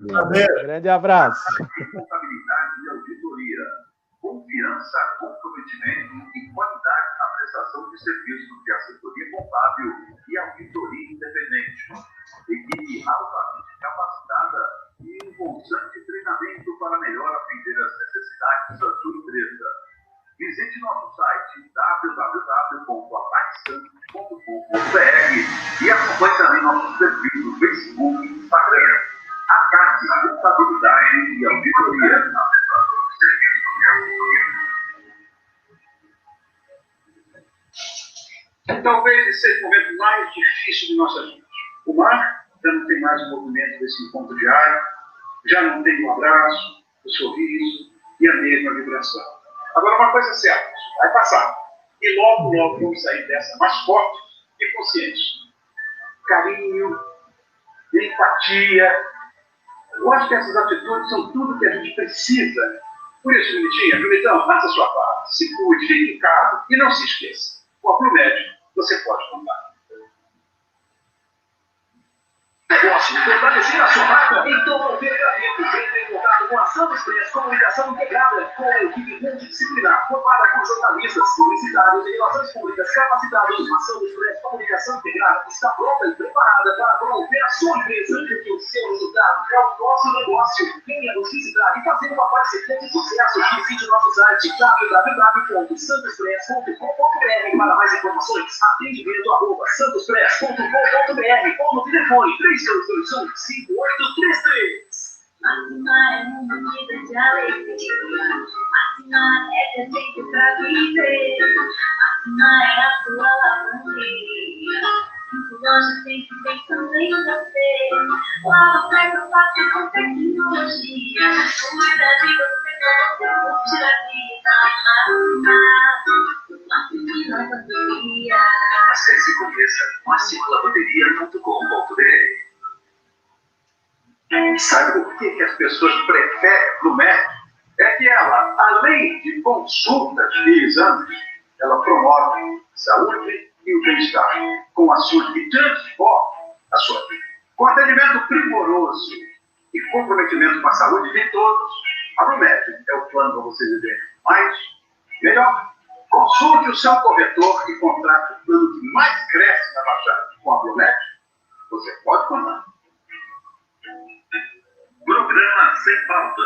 Grande abraço. Contabilidade e auditoria. Confiança, comprometimento e qualidade na prestação de serviços de assessoria contábil e auditoria independente. Equipe altamente capacitada e um constante treinamento para melhor atender as necessidades da sua empresa. Visite nosso site www.ataquesantos.com.br e acompanhe também nossos perfis no Facebook e Instagram. Ataque, contabilidade e auditoria. Talvez seja o momento mais difícil de nossa vida. O mar já não tem mais o movimento desse encontro diário, já não tem o abraço, o sorriso e a mesma vibração. Agora, uma coisa é certa, vai passar. E logo, logo vamos sair dessa mais fortes e conscientes. Carinho, empatia. Eu acho que essas atitudes são tudo que a gente precisa. Por isso, Julitão, faça a sua parte, se cuide, fique em casa e não se esqueça. Com a Promédio, você pode contar. Negócio, fortalecer a sua marca em todo o treinamento. Sempre em contato com a Santos Press Comunicação Integrada, com a equipe multidisciplinar, formada por jornalistas, publicitários e relações públicas capacitados. A Santos Press Comunicação Integrada está pronta e preparada para promover a sua empresa, porque o seu resultado é o nosso negócio. Venha nos visitar e fazer uma parceria de sucesso. Visite nosso site www.santospress.com.br para mais informações. Atendimento@santospress.com.br ou no telefone 3221-5833. Máxima é uma vida de alegria. Máxima é ter tempo pra viver. Máxima é a sua lavanderia. 5 lojas sempre pensando em você. Lava, pega, faça com tecnologia. Cuida de você como você curte a vida. Máxima lavanderia. Acesse e conheça maximalavanderia.com.br. Sabe por que as pessoas preferem o médico? É que ela, além de consultas e exames, ela promove saúde e o bem-estar. Com açúcar que transforma a sua vida. Com atendimento primoroso e comprometimento com a saúde de todos, a Promédio é o plano para você viver mais, melhor. Consulte o seu corretor e contrate o plano que mais cresce na Baixada. Com a Promédio, você pode contar. Programa Sem Pauta.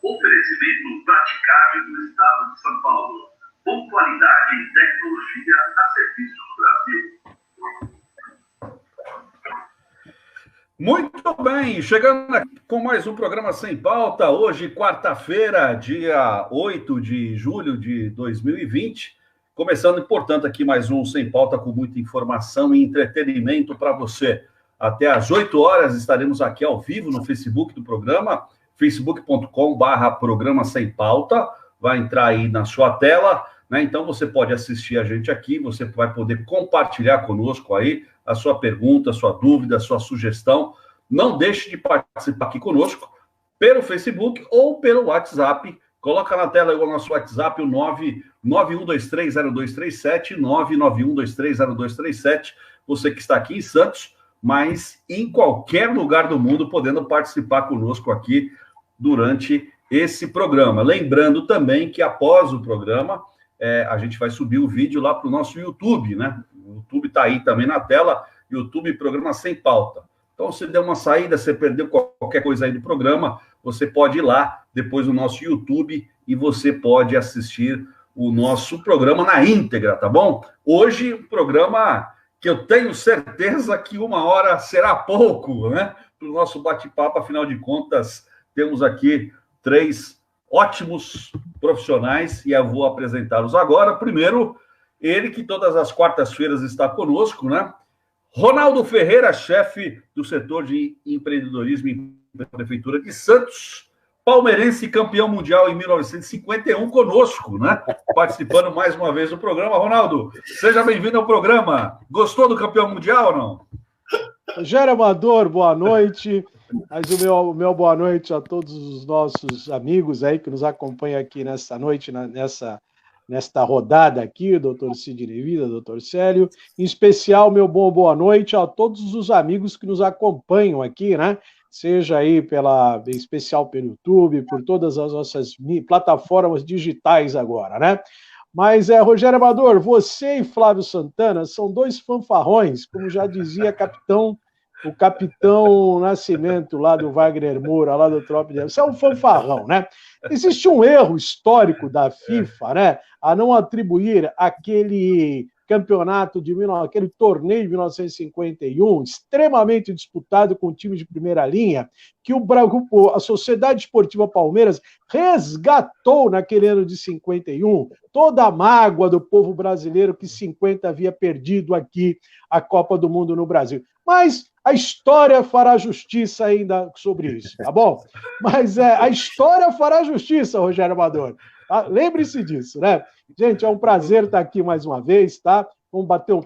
Oferecimento Praticável do Estado de São Paulo. Pontualidade e tecnologia a serviço do Brasil. Muito bem, chegando aqui com mais um programa Sem Pauta, hoje, quarta-feira, dia 8 de julho de 2020. Começando, portanto, aqui mais um Sem Pauta com muita informação e entretenimento para você. Até às 8 horas estaremos aqui ao vivo no Facebook do programa, facebook.com/programa Sem Pauta. Vai entrar aí na sua tela, né? Então você pode assistir a gente aqui, você vai poder compartilhar conosco aí a sua pergunta, a sua dúvida, a sua sugestão. Não deixe de participar aqui conosco pelo Facebook ou pelo WhatsApp. Coloca na tela o nosso WhatsApp, o 991230237, 991230237. Você que está aqui em Santos, mas em qualquer lugar do mundo, podendo participar conosco aqui durante esse programa. Lembrando também que após o programa, a gente vai subir o vídeo lá para o nosso YouTube, né? O YouTube está aí também na tela, YouTube Programa Sem Pauta. Então, se deu uma saída, você perdeu qualquer coisa aí do programa, você pode ir lá depois no nosso YouTube e você pode assistir o nosso programa na íntegra, tá bom? Hoje, um programa que eu tenho certeza que 1 hora será pouco, né? Para o nosso bate-papo, afinal de contas, temos aqui 3 ótimos profissionais e eu vou apresentá-los agora. Primeiro, ele que todas as quartas-feiras está conosco, né? Ronaldo Ferreira, chefe do setor de empreendedorismo da Prefeitura de Santos, palmeirense campeão mundial em 1951 conosco, né? Participando mais uma vez do programa. Ronaldo, seja bem-vindo ao programa. Gostou do campeão mundial ou não? Rogério Amador, boa noite. Mas o meu boa noite a todos os nossos amigos aí que nos acompanham aqui nesta noite, nesta rodada aqui, o doutor Sidney Vida, doutor Célio. Em especial, meu boa noite a todos os amigos que nos acompanham aqui, né? seja aí em especial pelo YouTube, por todas as nossas plataformas digitais agora, né? Mas, Rogério Amador, você e Flávio Santana são dois fanfarrões, como já dizia o capitão Nascimento, lá do Wagner Moura, lá do Tropa de... Você é um fanfarrão, né? Existe um erro histórico da FIFA, né? A não atribuir aquele campeonato aquele torneio de 1951, extremamente disputado com times de primeira linha, que a Sociedade Esportiva Palmeiras resgatou naquele ano de 51 toda a mágoa do povo brasileiro que 50 havia perdido aqui a Copa do Mundo no Brasil. Mas a história fará justiça ainda sobre isso, tá bom? Mas a história fará justiça, Rogério Amador. Tá? Lembre-se disso, né? Gente, é um prazer estar aqui mais uma vez, tá?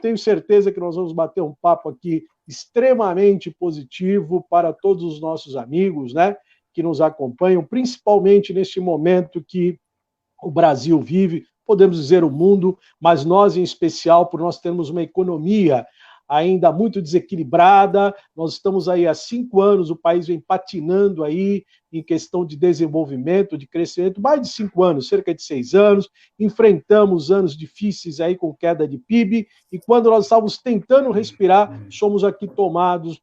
Tenho certeza que nós vamos bater um papo aqui extremamente positivo para todos os nossos amigos, né? Que nos acompanham, principalmente neste momento que o Brasil vive, podemos dizer o mundo, mas nós em especial, por nós termos uma economia ainda muito desequilibrada. Nós estamos aí há 5 anos, o país vem patinando aí em questão de desenvolvimento, de crescimento, mais de 5 anos, cerca de 6 anos, enfrentamos anos difíceis aí com queda de PIB, e quando nós estávamos tentando respirar, somos aqui tomados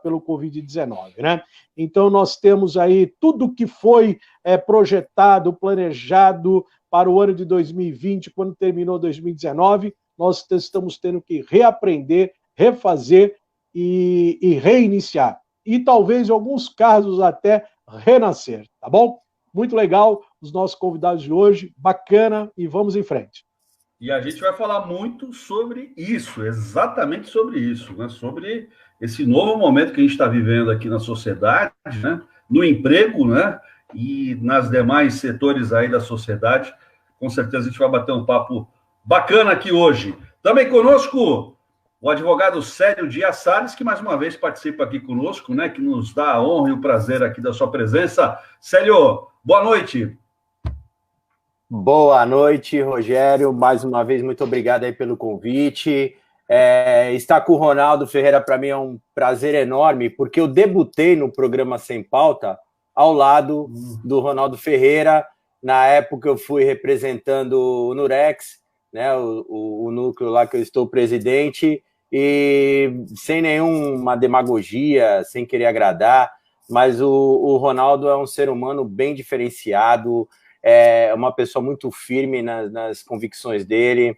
pelo Covid-19, né? Então nós temos aí tudo que foi projetado, planejado para o ano de 2020, quando terminou 2019, nós estamos tendo que reaprender, refazer e reiniciar. E talvez, em alguns casos, até renascer, tá bom? Muito legal os nossos convidados de hoje, bacana, e vamos em frente. E a gente vai falar muito sobre isso, exatamente sobre isso, né? Sobre esse novo momento que a gente está vivendo aqui na sociedade, né? No emprego, né? E nas demais setores aí da sociedade. Com certeza a gente vai bater um papo bacana aqui hoje. Também conosco o advogado Célio Dias Salles, que mais uma vez participa aqui conosco, né? Que nos dá a honra e o prazer aqui da sua presença. Célio, boa noite. Boa noite, Rogério. Mais uma vez, muito obrigado aí pelo convite. Estar com o Ronaldo Ferreira, para mim, é um prazer enorme, porque eu debutei no programa Sem Pauta ao lado do Ronaldo Ferreira. Na época, eu fui representando o Nurex, né, o núcleo lá que eu estou presidente, e sem nenhuma demagogia, sem querer agradar, mas o Ronaldo é um ser humano bem diferenciado, é uma pessoa muito firme nas convicções dele,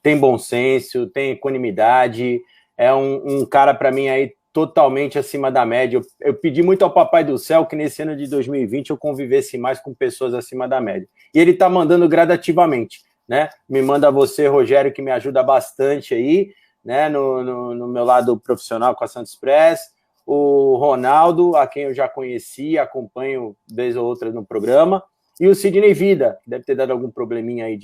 tem bom senso, tem equanimidade, é um cara, para mim, aí totalmente acima da média. Eu pedi muito ao Papai do Céu que nesse ano de 2020 eu convivesse mais com pessoas acima da média. E ele está mandando gradativamente, né? Me manda você, Rogério, que me ajuda bastante aí, né? No meu lado profissional com a Santos Press. O Ronaldo, a quem eu já conheci, acompanho vez ou outra no programa. E o Sidney Vida, que deve ter dado algum probleminha aí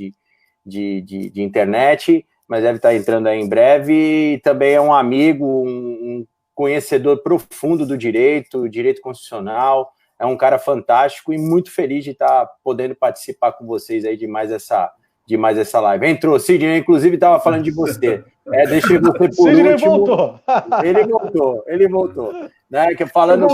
de internet, mas deve estar entrando aí em breve. E também é um amigo, um conhecedor profundo do direito constitucional, é um cara fantástico e muito feliz de estar podendo participar com vocês aí de mais essa live. Entrou, Sidney, inclusive estava falando de você. Deixa você por Sidney último. Voltou. Ele voltou. Né, que falando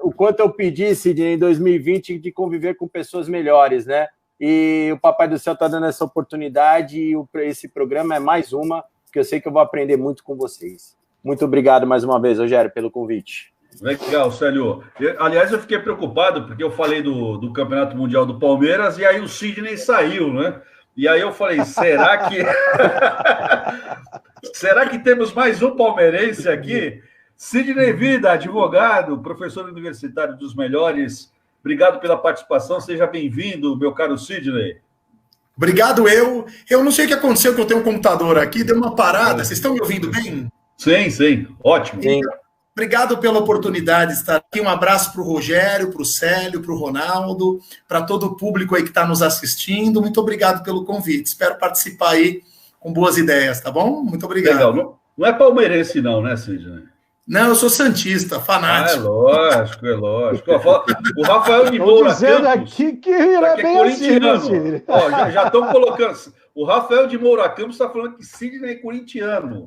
o quanto eu pedi, Sidney, em 2020 de conviver com pessoas melhores, né? E o Papai do Céu está dando essa oportunidade e esse programa é mais uma, que eu sei que eu vou aprender muito com vocês. Muito obrigado mais uma vez, Rogério, pelo convite. Legal, Célio. Aliás, eu fiquei preocupado porque eu falei do Campeonato Mundial do Palmeiras e aí o Sidney saiu, né? E aí eu falei, será que temos mais um palmeirense aqui? Sidney Vida, advogado, professor universitário dos melhores. Obrigado pela participação. Seja bem-vindo, meu caro Sidney. Obrigado, eu não sei o que aconteceu, que eu tenho um computador aqui, deu uma parada. Vocês estão me ouvindo bem? Sim, ótimo. Sim. Obrigado pela oportunidade de estar aqui. Um abraço para o Rogério, para o Célio, para o Ronaldo, para todo o público aí que está nos assistindo. Muito obrigado pelo convite. Espero participar aí com boas ideias, tá bom? Muito obrigado. Legal. Não é palmeirense não, né, Sidney? Não, eu sou santista, fanático. É lógico. O Rafael de Moura dizendo Campos, aqui que ele é bem corintiano. Já estão colocando... O Rafael de Moura Campos está falando que Sidney é corintiano.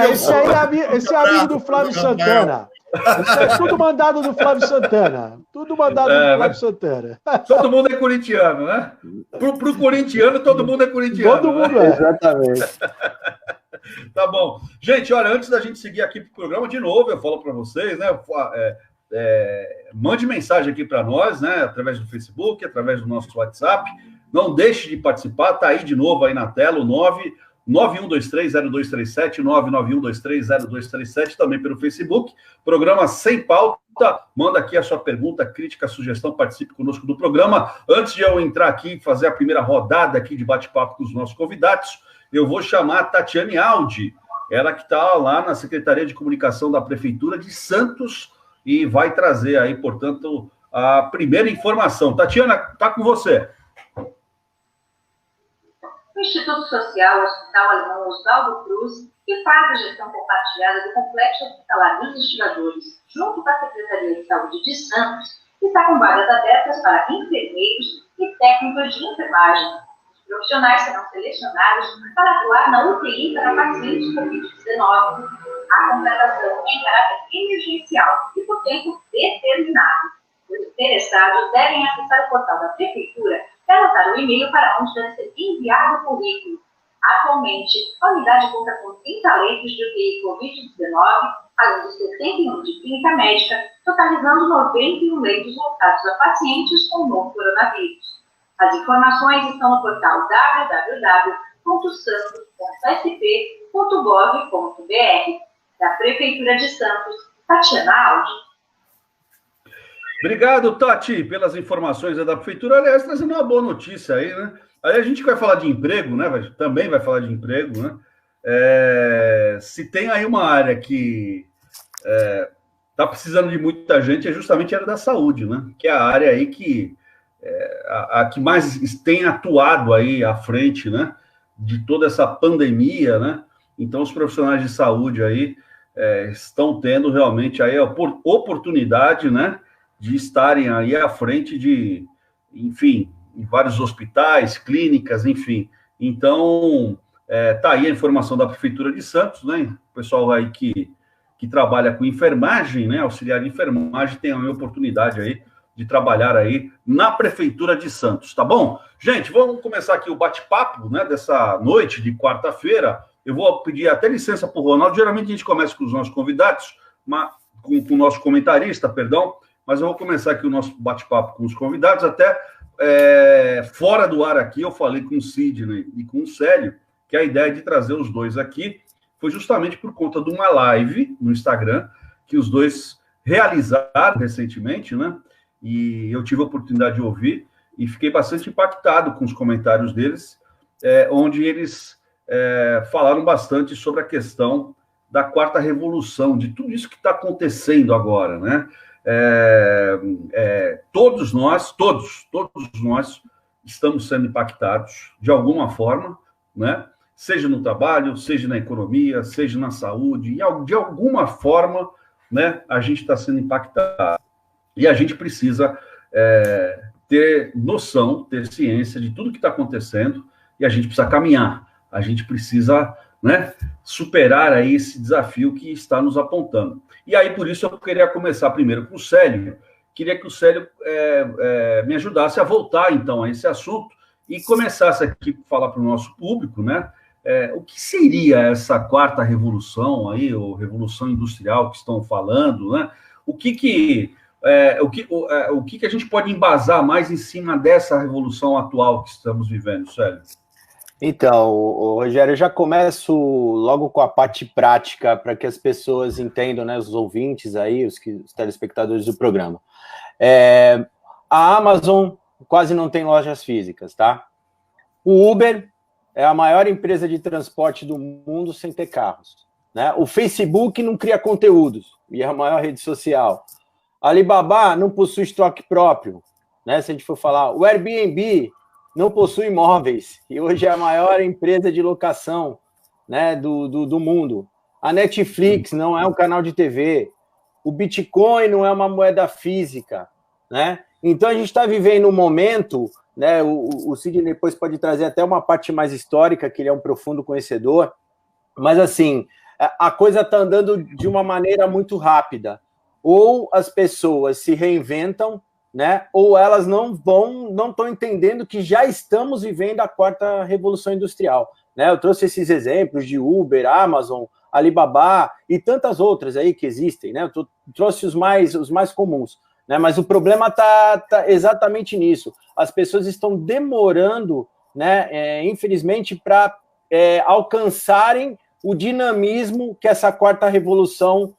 Esse é amigo do Flávio Santana. Isso é tudo mandado do Flávio Santana. Tudo mandado do Flávio Santana. Todo mundo é corintiano, né? Pro corintiano, todo mundo é corintiano. Todo mundo né? Exatamente. Tá bom. Gente, olha, antes da gente seguir aqui pro programa, de novo, eu falo para vocês, né? Mande mensagem aqui para nós, né? Através do Facebook, através do nosso WhatsApp. Não deixe de participar, tá aí de novo aí na tela, o 9123-0237, 99123-0237, também pelo Facebook. Programa Sem Pauta. Manda aqui a sua pergunta, crítica, sugestão, participe conosco do programa. Antes de eu entrar aqui e fazer a primeira rodada aqui de bate-papo com os nossos convidados, eu vou chamar a Tatiane Aldi, ela que está lá na Secretaria de Comunicação da Prefeitura de Santos e vai trazer aí, portanto, a primeira informação. Tatiana, está com você. O Instituto Social Hospital Alemão Oswaldo Cruz, que faz a gestão compartilhada do Complexo Hospitalar dos Investigadores, junto com a Secretaria de Saúde de Santos, está com vagas abertas para enfermeiros e técnicos de enfermagem. Os profissionais serão selecionados para atuar na UTI para pacientes Covid-19. A contratação é em caráter emergencial e por tempo determinado. Os interessados devem acessar o portal da Prefeitura e anotar o e-mail para onde deve ser enviado o currículo. Atualmente, a unidade conta com 30 leitos de UTI Covid-19, além de 71 de clínica médica, totalizando 91 leitos voltados a pacientes com novo coronavírus. As informações estão no portal www.santos.sp.gov.br. Da Prefeitura de Santos, Tatiana Aldi. Obrigado, Tati, pelas informações da Prefeitura. Aliás, trazendo uma boa notícia aí, né? Aí a gente vai falar de emprego, né? Também vai falar de emprego, né? Se tem aí uma área que está precisando de muita gente, é justamente a área da saúde, né? Que é a área aí que a que mais tem atuado aí à frente, né? De toda essa pandemia, né? Então, os profissionais de saúde aí estão tendo realmente aí a oportunidade, né? De estarem aí à frente de, enfim, em vários hospitais, clínicas, enfim. Então, tá aí a informação da Prefeitura de Santos, né? O pessoal aí que trabalha com enfermagem, né? Auxiliar de enfermagem, tem a oportunidade aí de trabalhar aí na Prefeitura de Santos, tá bom? Gente, vamos começar aqui o bate-papo, né? Dessa noite de quarta-feira. Eu vou pedir até licença para o Ronaldo. Geralmente a gente começa com os nossos convidados, com o nosso comentarista, perdão, mas eu vou começar aqui o nosso bate-papo com os convidados. Até fora do ar aqui, eu falei com o Sidney e com o Célio que a ideia de trazer os dois aqui foi justamente por conta de uma live no Instagram que os dois realizaram recentemente, né? E eu tive a oportunidade de ouvir e fiquei bastante impactado com os comentários deles, onde eles falaram bastante sobre a questão da quarta revolução, de tudo isso que está acontecendo agora, né? Todos nós estamos sendo impactados de alguma forma, né? Seja no trabalho, seja na economia, seja na saúde, e de alguma forma, né, a gente está sendo impactado. E a gente precisa ter noção, ter ciência de tudo que está acontecendo, e a gente precisa caminhar. A gente precisa, né, superar aí esse desafio que está nos apontando. E aí, por isso, eu queria começar primeiro com o Célio. Queria que o Célio me ajudasse a voltar, então, a esse assunto e começasse aqui a falar para o nosso público, né, o que seria essa quarta revolução aí, ou revolução industrial que estão falando, né? O que a gente pode embasar mais em cima dessa revolução atual que estamos vivendo, Célio? Então, Rogério, eu já começo logo com a parte prática para que as pessoas entendam, né, os ouvintes aí, os telespectadores do programa. A Amazon quase não tem lojas físicas, tá? O Uber é a maior empresa de transporte do mundo sem ter carros, né? O Facebook não cria conteúdos e é a maior rede social. A Alibaba não possui estoque próprio, né? Se a gente for falar, o Airbnb não possui imóveis, e hoje é a maior empresa de locação, né, do mundo. A Netflix não é um canal de TV. O Bitcoin não é uma moeda física, né? Então, a gente está vivendo um momento, né? O Sidney depois pode trazer até uma parte mais histórica, que ele é um profundo conhecedor, mas, assim, a coisa está andando de uma maneira muito rápida. Ou as pessoas se reinventam, né? Ou elas não estão entendendo que já estamos vivendo a quarta revolução industrial, né? Eu trouxe esses exemplos de Uber, Amazon, Alibaba e tantas outras aí que existem, né? Eu trouxe os mais comuns, né? Mas o problema está exatamente nisso. As pessoas estão demorando, né? Infelizmente, para alcançarem o dinamismo que essa quarta revolução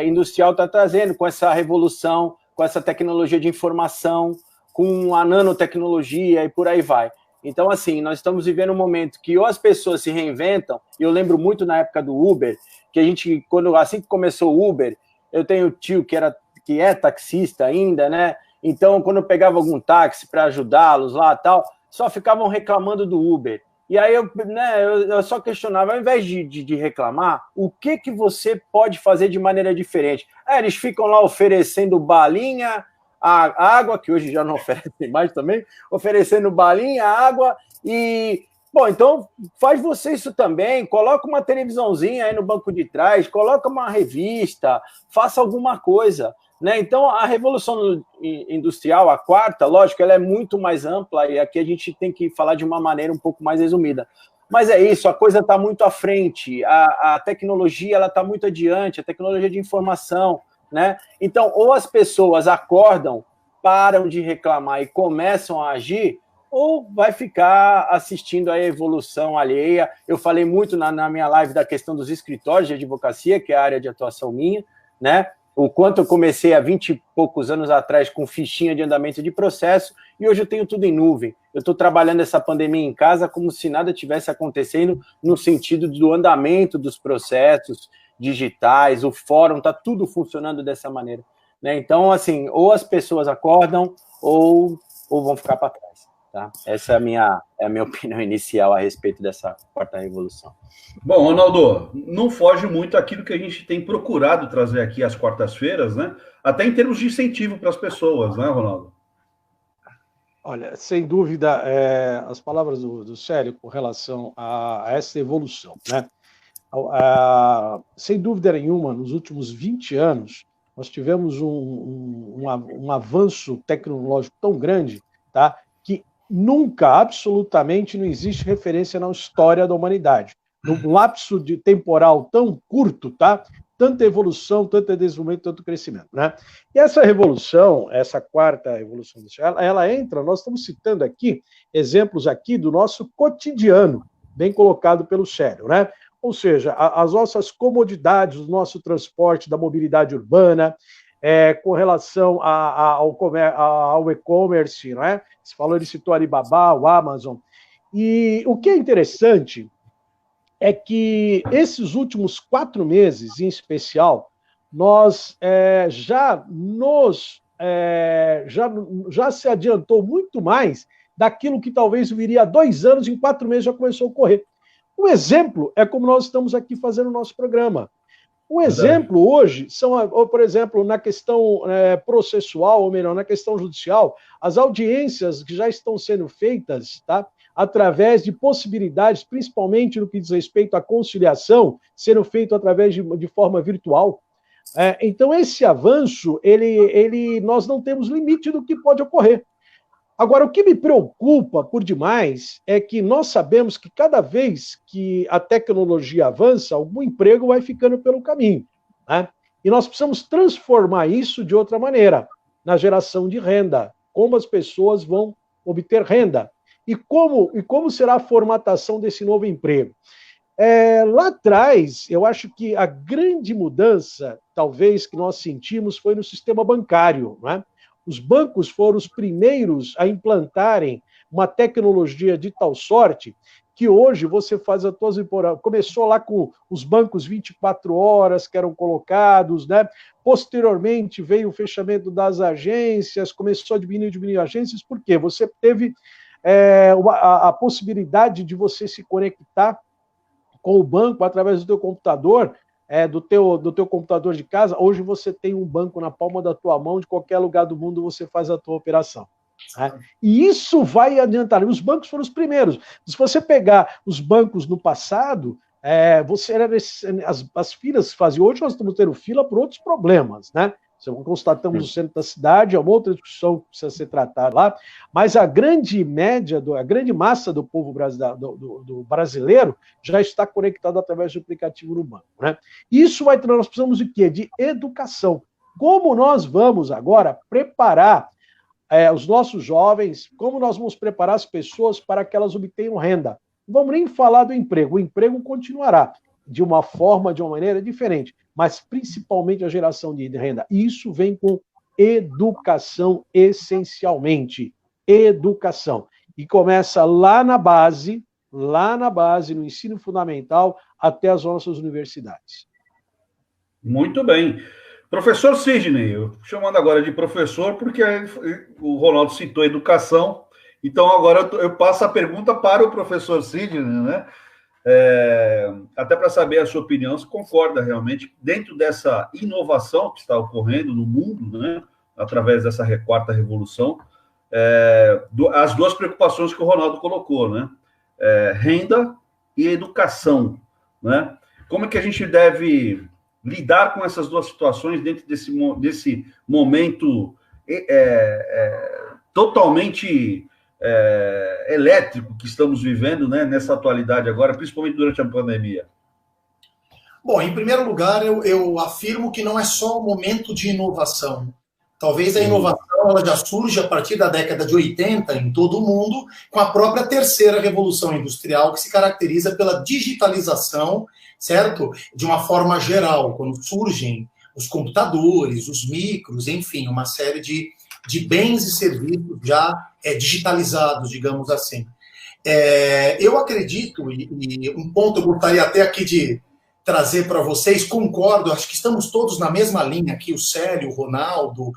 industrial está trazendo, com essa revolução, com essa tecnologia de informação, com a nanotecnologia e por aí vai. Então, assim, nós estamos vivendo um momento que ou as pessoas se reinventam, e eu lembro muito na época do Uber, que a gente, assim que começou o Uber, eu tenho um tio que é taxista ainda, né? Então, quando eu pegava algum táxi para ajudá-los lá e tal, só ficavam reclamando do Uber. E aí eu só questionava, ao invés de reclamar, o que você pode fazer de maneira diferente? Eles ficam lá oferecendo balinha, a água, que hoje já não oferecem mais também, oferecendo balinha, água, e, bom, então faz você isso também, coloca uma televisãozinha aí no banco de trás, coloca uma revista, faça alguma coisa, né? Então, a Revolução Industrial, a quarta, lógico, ela é muito mais ampla, e aqui a gente tem que falar de uma maneira um pouco mais resumida. Mas é isso, a coisa está muito à frente, a tecnologia está muito adiante, a tecnologia de informação, né? Então, ou as pessoas acordam, param de reclamar e começam a agir, ou vai ficar assistindo a evolução alheia. Eu falei muito na minha live da questão dos escritórios de advocacia, que é a área de atuação minha, né? O quanto eu comecei há 20 e poucos anos atrás com fichinha de andamento de processo, e hoje eu tenho tudo em nuvem. Eu estou trabalhando essa pandemia em casa como se nada tivesse acontecendo, no sentido do andamento dos processos digitais, o fórum, está tudo funcionando dessa maneira, né? Então, assim, ou as pessoas acordam ou vão ficar para trás, tá? Essa é a minha opinião inicial a respeito dessa quarta revolução. Bom, Ronaldo, não foge muito aquilo que a gente tem procurado trazer aqui às quartas-feiras, né? Até em termos de incentivo para as pessoas, né, Ronaldo? Olha, sem dúvida, as palavras do Célio com relação a essa evolução, né? Sem dúvida nenhuma, nos últimos 20 anos, nós tivemos um avanço tecnológico tão grande, tá, que nunca, absolutamente, não existe referência na história da humanidade. Num lapso temporal tão curto, tá, tanta evolução, tanto desenvolvimento, tanto crescimento, né? E essa revolução, essa quarta revolução industrial, ela entra, nós estamos citando aqui exemplos aqui do nosso cotidiano, bem colocado pelo Célio, né? Ou seja, as nossas comodidades, o nosso transporte da mobilidade urbana, com relação ao e-commerce, não é? Você falou, ele citou Alibaba, o Amazon. E o que é interessante é que esses últimos 4 meses, em especial, nós já se adiantou muito mais daquilo que talvez viria há 2 anos, em 4 meses já começou a ocorrer. Um exemplo é como nós estamos aqui fazendo o nosso programa. Um exemplo hoje são, por exemplo, na questão processual, ou melhor, na questão judicial, as audiências que já estão sendo feitas, tá, através de possibilidades, principalmente no que diz respeito à conciliação, sendo feito através de forma virtual. Então, esse avanço, nós não temos limite do que pode ocorrer. Agora, o que me preocupa por demais é que nós sabemos que cada vez que a tecnologia avança, algum emprego vai ficando pelo caminho, né? E nós precisamos transformar isso de outra maneira, na geração de renda, como as pessoas vão obter renda e como será a formatação desse novo emprego. Lá atrás, eu acho que a grande mudança, talvez, que nós sentimos foi no sistema bancário, né? Os bancos foram os primeiros a implantarem uma tecnologia de tal sorte que hoje você faz as suas... Começou lá com os bancos 24 horas que eram colocados, né? Posteriormente veio o fechamento das agências, começou a diminuir agências, porque você teve a possibilidade de você se conectar com o banco através do teu computador, do teu computador de casa. Hoje você tem um banco na palma da tua mão, de qualquer lugar do mundo você faz a tua operação. Né? E isso vai adiantar. Os bancos foram os primeiros. Se você pegar os bancos no passado, as filas que faziam. Hoje nós estamos tendo fila por outros problemas, né? Constatamos o centro da cidade, é uma outra discussão que precisa ser tratada lá, mas a grande massa do povo do brasileiro já está conectada através do aplicativo no banco. Né? Isso nós precisamos de quê? De educação. Como nós vamos agora preparar os nossos jovens, como nós vamos preparar as pessoas para que elas obtenham renda? Não vamos nem falar do emprego, o emprego continuará de uma maneira diferente, mas principalmente a geração de renda. Isso vem com educação, essencialmente. Educação. E começa lá na base, no ensino fundamental, até as nossas universidades. Muito bem. Professor Sidney, eu chamando agora de professor, porque o Ronaldo citou educação, então agora eu passo a pergunta para o professor Sidney, né? Até para saber a sua opinião, se concorda realmente dentro dessa inovação que está ocorrendo no mundo, né, através dessa quarta revolução, as duas preocupações que o Ronaldo colocou, né, renda e educação, né? Como é que a gente deve lidar com essas duas situações dentro desse momento totalmente elétrico que estamos vivendo, né, nessa atualidade agora, principalmente durante a pandemia? Bom, em primeiro lugar, eu afirmo que não é só um momento de inovação. Talvez a inovação ela já surge a partir da década de 80 em todo o mundo, com a própria terceira revolução industrial, que se caracteriza pela digitalização, certo? De uma forma geral, quando surgem os computadores, os micros, enfim, uma série de bens e serviços já digitalizados, digamos assim. Eu acredito, e um ponto eu gostaria até aqui de trazer para vocês, concordo, acho que estamos todos na mesma linha aqui, o Célio, o Ronaldo,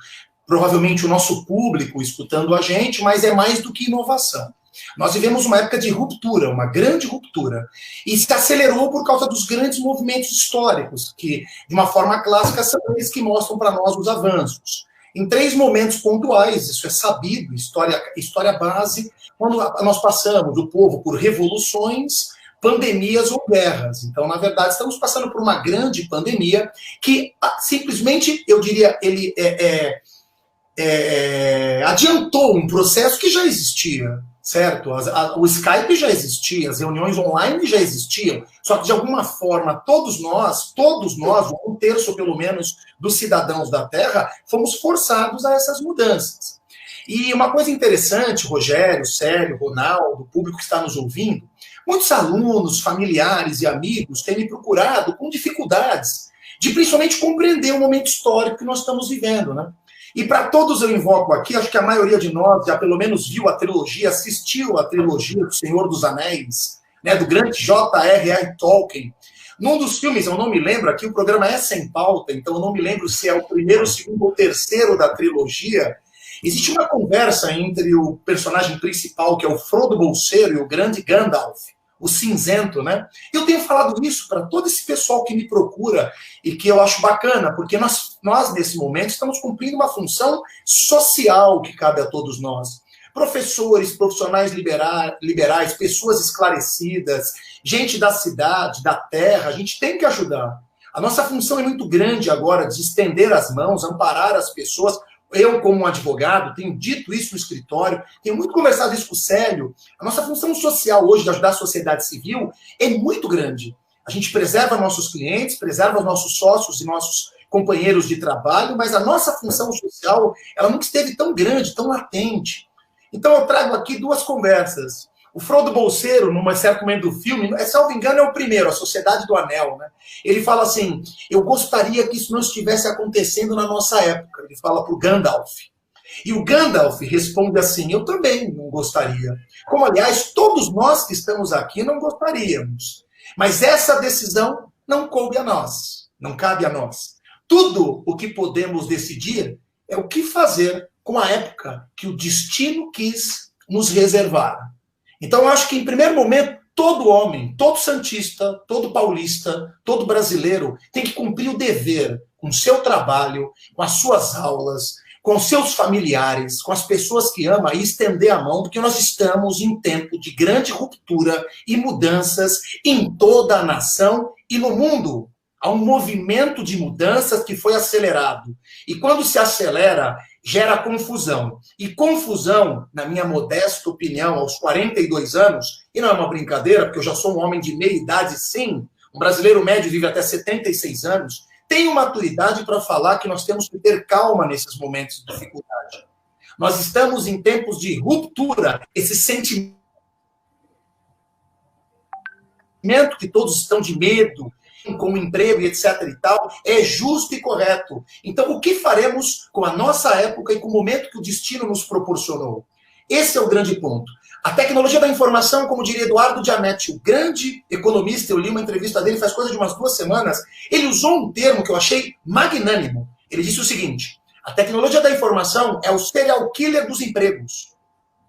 provavelmente o nosso público escutando a gente, mas é mais do que inovação. Nós vivemos uma época de ruptura, uma grande ruptura, e se acelerou por causa dos grandes movimentos históricos, que, de uma forma clássica, são eles que mostram para nós os avanços. Em 3 momentos pontuais, isso é sabido, história base, quando nós passamos, o povo, por revoluções, pandemias ou guerras. Então, na verdade, estamos passando por uma grande pandemia que, simplesmente, eu diria, ele adiantou um processo que já existia, certo? O Skype já existia, as reuniões online já existiam, só que de alguma forma todos nós, 1/3 pelo menos dos cidadãos da Terra, fomos forçados a essas mudanças. E uma coisa interessante, Rogério, Célio, Ronaldo, o público que está nos ouvindo, muitos alunos, familiares e amigos têm me procurado com dificuldades de principalmente compreender o momento histórico que nós estamos vivendo, né? E para todos eu invoco aqui, acho que a maioria de nós já pelo menos viu a trilogia, assistiu a trilogia do Senhor dos Anéis, né, do grande J.R.R. Tolkien. Num dos filmes, eu não me lembro, aqui o programa é sem pauta, então eu não me lembro se é o primeiro, o segundo ou terceiro da trilogia. Existe uma conversa entre o personagem principal, que é o Frodo Bolseiro, e o grande Gandalf, o cinzento, né? Eu tenho falado isso para todo esse pessoal que me procura e que eu acho bacana, porque nós nesse momento, estamos cumprindo uma função social que cabe a todos nós. Professores, profissionais liberais, pessoas esclarecidas, gente da cidade, da terra, a gente tem que ajudar. A nossa função é muito grande agora de estender as mãos, amparar as pessoas. Eu, como um advogado, tenho dito isso no escritório, tenho muito conversado isso com o Célio. A nossa função social hoje de ajudar a sociedade civil é muito grande. A gente preserva nossos clientes, preserva os nossos sócios e nossos companheiros de trabalho, mas a nossa função social, ela nunca esteve tão grande, tão latente. Então eu trago aqui 2 conversas. O Frodo Bolseiro, num certo momento do filme, salvo engano, é o primeiro, A Sociedade do Anel, né? Ele fala assim, eu gostaria que isso não estivesse acontecendo na nossa época. Ele fala para o Gandalf. E o Gandalf responde assim, eu também não gostaria. Como, aliás, todos nós que estamos aqui não gostaríamos. Mas essa decisão não coube a nós, não cabe a nós. Tudo o que podemos decidir é o que fazer com a época que o destino quis nos reservar. Então, eu acho que, em primeiro momento, todo homem, todo santista, todo paulista, todo brasileiro tem que cumprir o dever com o seu trabalho, com as suas aulas, com seus familiares, com as pessoas que ama e estender a mão, porque nós estamos em tempo de grande ruptura e mudanças em toda a nação e no mundo. Há um movimento de mudanças que foi acelerado. E quando se acelera, gera confusão. E confusão, na minha modesta opinião, aos 42 anos, e não é uma brincadeira, porque eu já sou um homem de meia idade, sim, um brasileiro médio vive até 76 anos, tenho maturidade para falar que nós temos que ter calma nesses momentos de dificuldade. Nós estamos em tempos de ruptura, esse sentimento que todos estão de medo, com o emprego e etc e tal, é justo e correto. Então, o que faremos com a nossa época e com o momento que o destino nos proporcionou? Esse é o grande ponto. A tecnologia da informação, como diria Eduardo Giannetti, o grande economista, eu li uma entrevista dele faz coisa de umas 2 semanas, ele usou um termo que eu achei magnânimo. Ele disse o seguinte: a tecnologia da informação é o serial killer dos empregos.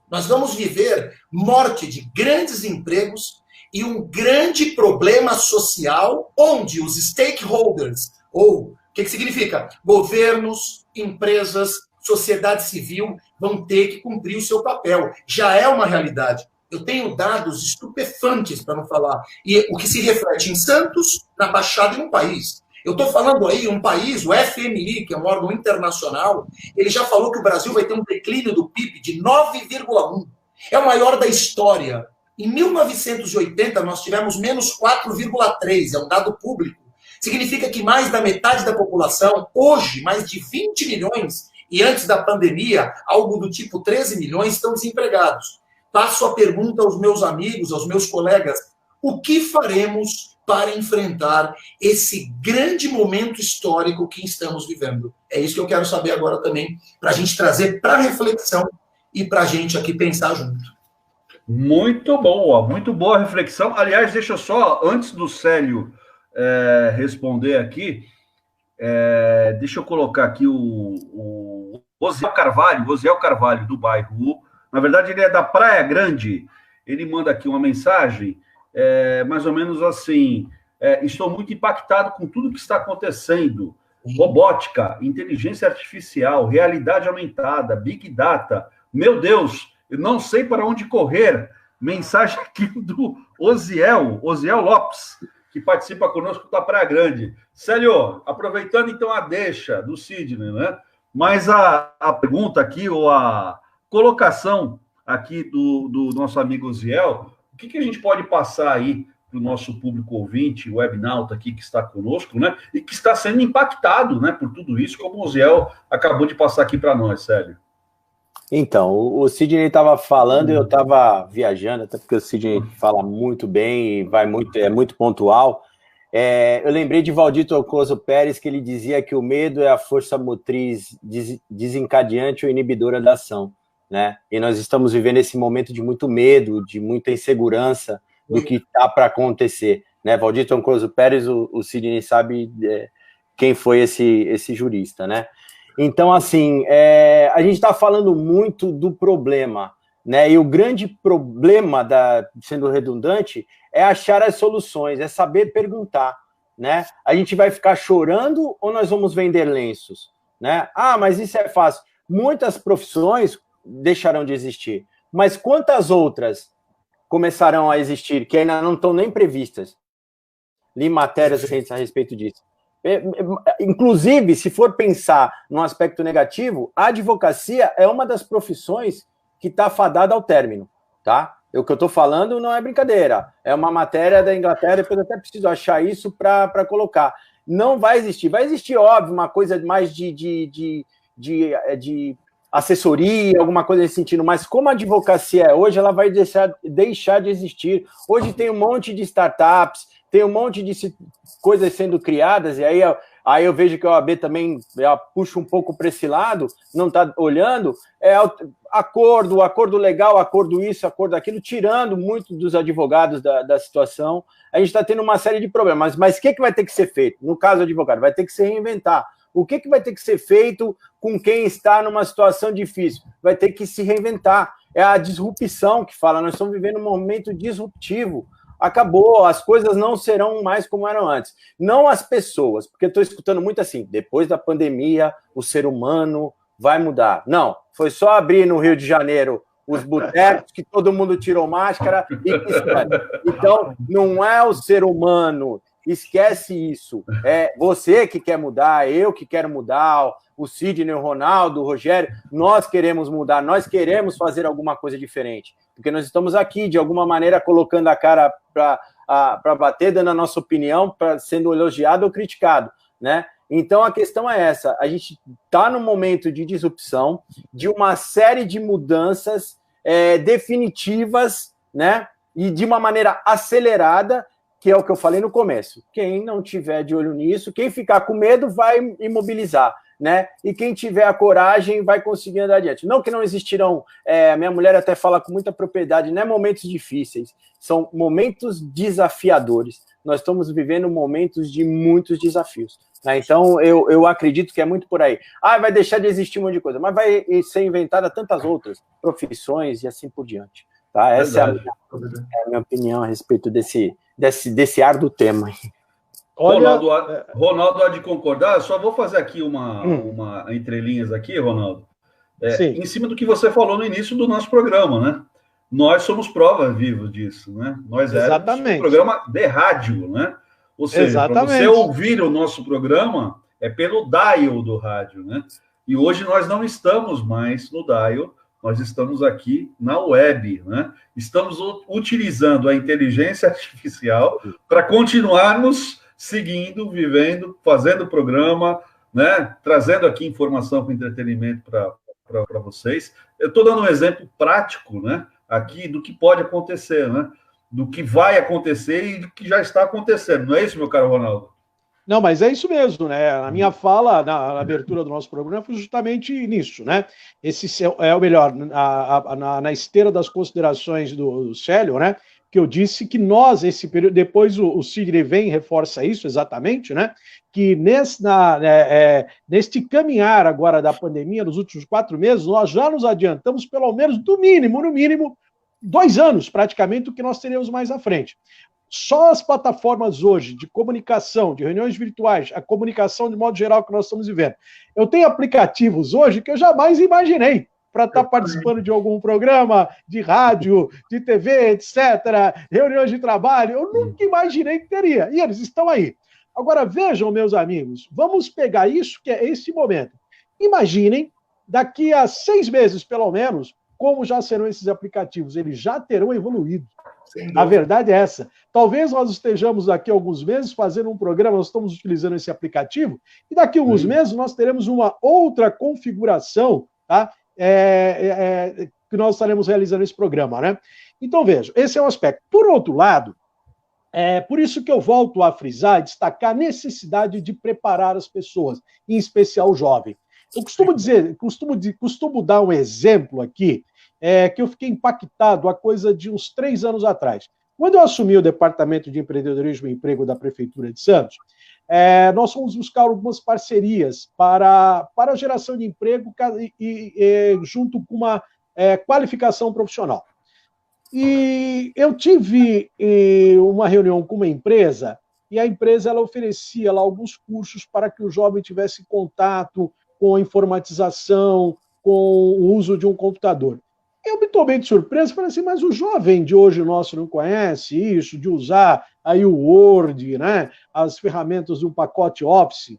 Nós vamos viver morte de grandes empregos e um grande problema social onde os stakeholders, ou o que significa? Governos, empresas, sociedade civil vão ter que cumprir o seu papel. Já é uma realidade. Eu tenho dados estupefantes, para não falar, e o que se reflete em Santos, na Baixada e no país. Eu estou falando aí, um país, o FMI, que é um órgão internacional, ele já falou que o Brasil vai ter um declínio do PIB de 9,1. É o maior da história. Em 1980, nós tivemos menos 4,3, é um dado público. Significa que mais da metade da população, hoje, mais de 20 milhões, e antes da pandemia, algo do tipo 13 milhões, estão desempregados. Passo a pergunta aos meus amigos, aos meus colegas: o que faremos para enfrentar esse grande momento histórico que estamos vivendo? É isso que eu quero saber agora também, para a gente trazer para reflexão e para a gente aqui pensar junto. Muito boa reflexão. Aliás, deixa eu só, antes do Célio responder aqui, deixa eu colocar aqui o Osiel Carvalho, do bairro. Na verdade, ele é da Praia Grande. Ele manda aqui uma mensagem, mais ou menos assim: estou muito impactado com tudo que está acontecendo. Robótica, inteligência artificial, realidade aumentada, Big Data. Meu Deus, eu não sei para onde correr. Mensagem aqui do Osiel Lopes, que participa conosco da Praia Grande. Célio, aproveitando então a deixa do Sidney, né? Mas a pergunta aqui, ou a colocação aqui do nosso amigo Osiel, o que a gente pode passar aí para o nosso público ouvinte, o webnauta aqui que está conosco, né? E que está sendo impactado, né, por tudo isso, como o Osiel acabou de passar aqui para nós, Célio. Então, o Sidney estava falando e eu estava viajando, até porque o Sidney fala muito bem e é muito pontual. Eu lembrei de Valdir Torcoso Pérez, que ele dizia que o medo é a força motriz desencadeante ou inibidora da ação, né? E nós estamos vivendo esse momento de muito medo, de muita insegurança do que está para acontecer, né? Valdir Torcoso Pérez, o Sidney sabe quem foi esse jurista, né? Então, assim, a gente está falando muito do problema, né? E o grande problema, sendo redundante, é achar as soluções, é saber perguntar, né? A gente vai ficar chorando ou nós vamos vender lenços, né? Ah, mas isso é fácil. Muitas profissões deixarão de existir, mas quantas outras começarão a existir que ainda não estão nem previstas? Li matérias recentes a respeito disso. Inclusive, se for pensar num aspecto negativo, a advocacia é uma das profissões que está fadada ao término, tá? O que eu estou falando não é brincadeira, é uma matéria da Inglaterra, depois eu até preciso achar isso para colocar. Não vai existir, óbvio, uma coisa mais de assessoria, alguma coisa nesse sentido, mas como a advocacia é hoje, ela vai deixar de existir. Hoje tem um monte de startups, tem um monte de coisas sendo criadas, e aí eu vejo que a OAB também puxa um pouco para esse lado, não está olhando, acordo legal, acordo isso, acordo aquilo, tirando muito dos advogados da situação. A gente está tendo uma série de problemas, mas o que vai ter que ser feito? No caso do advogado, vai ter que se reinventar. O que vai ter que ser feito com quem está numa situação difícil? Vai ter que se reinventar. É a disrupção que fala, nós estamos vivendo um momento disruptivo. Acabou, as coisas não serão mais como eram antes. Não as pessoas, porque eu estou escutando muito assim, depois da pandemia, o ser humano vai mudar. Não, foi só abrir no Rio de Janeiro os botecos, que todo mundo tirou máscara e que espera. Então, não é o ser humano, esquece isso. É você que quer mudar, eu que quero mudar, o Sidney, o Ronaldo, o Rogério, nós queremos mudar, nós queremos fazer alguma coisa diferente, porque nós estamos aqui, de alguma maneira, colocando a cara para bater, dando a nossa opinião, sendo elogiado ou criticado, né? Então, a questão é essa, a gente está num momento de disrupção, de uma série de mudanças definitivas, né? E de uma maneira acelerada, que é o que eu falei no começo. Quem não tiver de olho nisso, quem ficar com medo vai imobilizar, né? E quem tiver a coragem vai conseguir andar adiante. Não que não existirão, minha mulher até fala com muita propriedade, não é momentos difíceis, são momentos desafiadores. Nós estamos vivendo momentos de muitos desafios, né? Então, eu acredito que é muito por aí. Vai deixar de existir um monte de coisa, mas vai ser inventada tantas outras profissões e assim por diante. Tá? Essa é a minha opinião a respeito desse árduo tema. Olha... Ronaldo há de concordar, só vou fazer aqui uma entrelinhas aqui, Ronaldo. Em cima do que você falou no início do nosso programa, né? Nós somos prova viva disso, né? Nós éramos um programa de rádio, né? Ou seja, para você ouvir o nosso programa, é pelo dial do rádio, né? E hoje nós não estamos mais no dial, nós estamos aqui na web, né? Estamos utilizando a inteligência artificial para continuarmos seguindo, vivendo, fazendo programa, né? Trazendo aqui informação com entretenimento para vocês. Eu estou dando um exemplo prático, né? Aqui do que pode acontecer, né? Do que vai acontecer e do que já está acontecendo. Não é isso, meu caro Ronaldo? Não, mas é isso mesmo, né? A minha fala na abertura do nosso programa foi justamente nisso, né? Esse é o melhor, na esteira das considerações do Célio, né? Que eu disse que nós, esse período, depois o Sidney vem e reforça isso exatamente, né? Que neste caminhar agora da pandemia, nos últimos 4 meses, nós já nos adiantamos pelo menos, no mínimo, 2 anos, praticamente, do que nós teremos mais à frente. Só as plataformas hoje de comunicação, de reuniões virtuais, a comunicação de modo geral que nós estamos vivendo. Eu tenho aplicativos hoje que eu jamais imaginei para estar participando de algum programa de rádio, de TV, etc., reuniões de trabalho. Eu nunca imaginei que teria. E eles estão aí. Agora, vejam, meus amigos, vamos pegar isso, que é esse momento. Imaginem, daqui a 6 meses, pelo menos, como já serão esses aplicativos. Eles já terão evoluído. A verdade é essa. Talvez nós estejamos daqui a alguns meses fazendo um programa, nós estamos utilizando esse aplicativo, e daqui a alguns meses nós teremos uma outra configuração, tá? Que nós estaremos realizando esse programa, né? Então, veja, esse é um aspecto. Por outro lado, por isso que eu volto a frisar e destacar a necessidade de preparar as pessoas, em especial o jovem. Eu costumo dar um exemplo aqui, que eu fiquei impactado há coisa de uns 3 anos atrás. Quando eu assumi o Departamento de Empreendedorismo e Emprego da Prefeitura de Santos, nós fomos buscar algumas parcerias para a geração de emprego junto com uma qualificação profissional. E eu tive uma reunião com uma empresa, e a empresa ela oferecia lá alguns cursos para que o jovem tivesse contato com a informatização, com o uso de um computador. Eu me tomei de surpresa, falei assim, mas o jovem de hoje nosso não conhece isso, de usar aí o Word, né, as ferramentas de um pacote Office.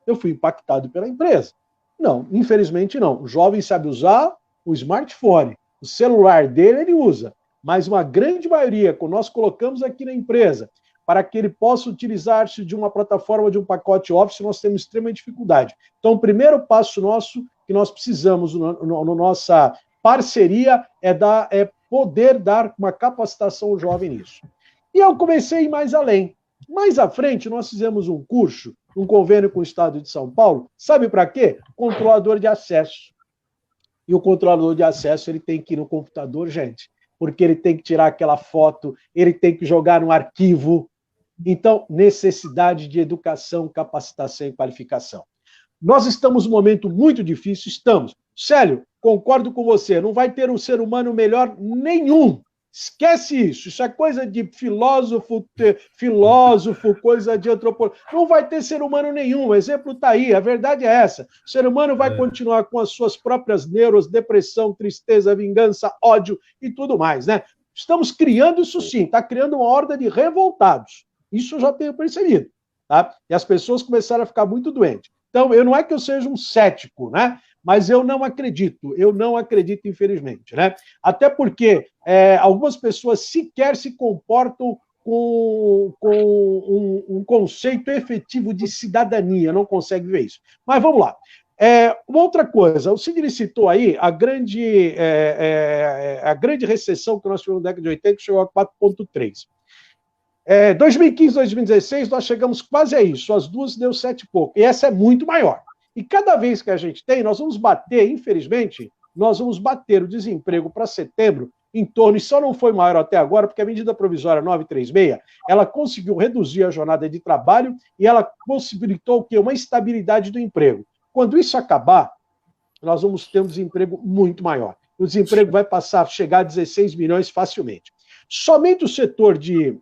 Eu fui impactado pela empresa. Não, infelizmente não. O jovem sabe usar o smartphone, o celular dele ele usa, mas uma grande maioria, que nós colocamos aqui na empresa, para que ele possa utilizar-se de uma plataforma, de um pacote Office, nós temos extrema dificuldade. Então, o primeiro passo nosso, que nós precisamos na nossa parceria, é poder dar uma capacitação ao jovem nisso. E eu comecei a ir mais além. Mais à frente, nós fizemos um curso, um convênio com o Estado de São Paulo, sabe para quê? Controlador de acesso. E o controlador de acesso, ele tem que ir no computador, gente, porque ele tem que tirar aquela foto, ele tem que jogar no arquivo. Então, necessidade de educação, capacitação e qualificação. Nós estamos num momento muito difícil, estamos. Célio, concordo com você, não vai ter um ser humano melhor nenhum. Esquece isso. Isso é coisa de filósofo, coisa de antropólogo. Não vai ter ser humano nenhum. O exemplo está aí. A verdade é essa. O ser humano vai continuar com as suas próprias neuros, depressão, tristeza, vingança, ódio e tudo mais, né? Estamos criando isso sim. Está criando uma horda de revoltados. Isso eu já tenho percebido, tá? E as pessoas começaram a ficar muito doentes. Então, não é que eu seja um cético, né? Mas eu não acredito, infelizmente, né? Até porque algumas pessoas sequer se comportam com um conceito efetivo de cidadania, não conseguem ver isso. Mas vamos lá. Uma outra coisa, o Sidney citou aí a grande recessão que nós tivemos na década de 80, que chegou a 4,3. 2015, 2016, nós chegamos quase a isso, as duas deu 7 e pouco, e essa é muito maior. E cada vez que a gente tem, nós vamos bater, infelizmente, o desemprego para setembro em torno, e só não foi maior até agora, porque a medida provisória 936, ela conseguiu reduzir a jornada de trabalho e ela possibilitou o quê? Uma estabilidade do emprego. Quando isso acabar, nós vamos ter um desemprego muito maior. O desemprego vai passar a chegar a 16 milhões facilmente. Somente o setor de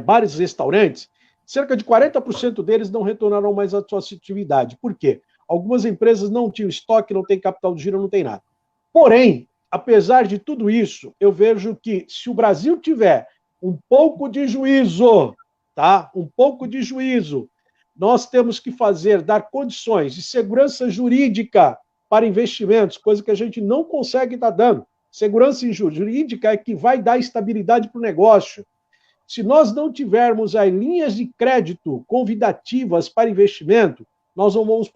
bares e restaurantes, cerca de 40% deles não retornarão mais à sua atividade. Por quê? Algumas empresas não tinham estoque, não tem capital de giro, não tem nada. Porém, apesar de tudo isso, eu vejo que se o Brasil tiver um pouco de juízo, tá? Um pouco de juízo, nós temos que dar condições de segurança jurídica para investimentos, coisa que a gente não consegue estar dando. Segurança jurídica é que vai dar estabilidade para o negócio. Se nós não tivermos aí linhas de crédito convidativas para investimento, nós vamos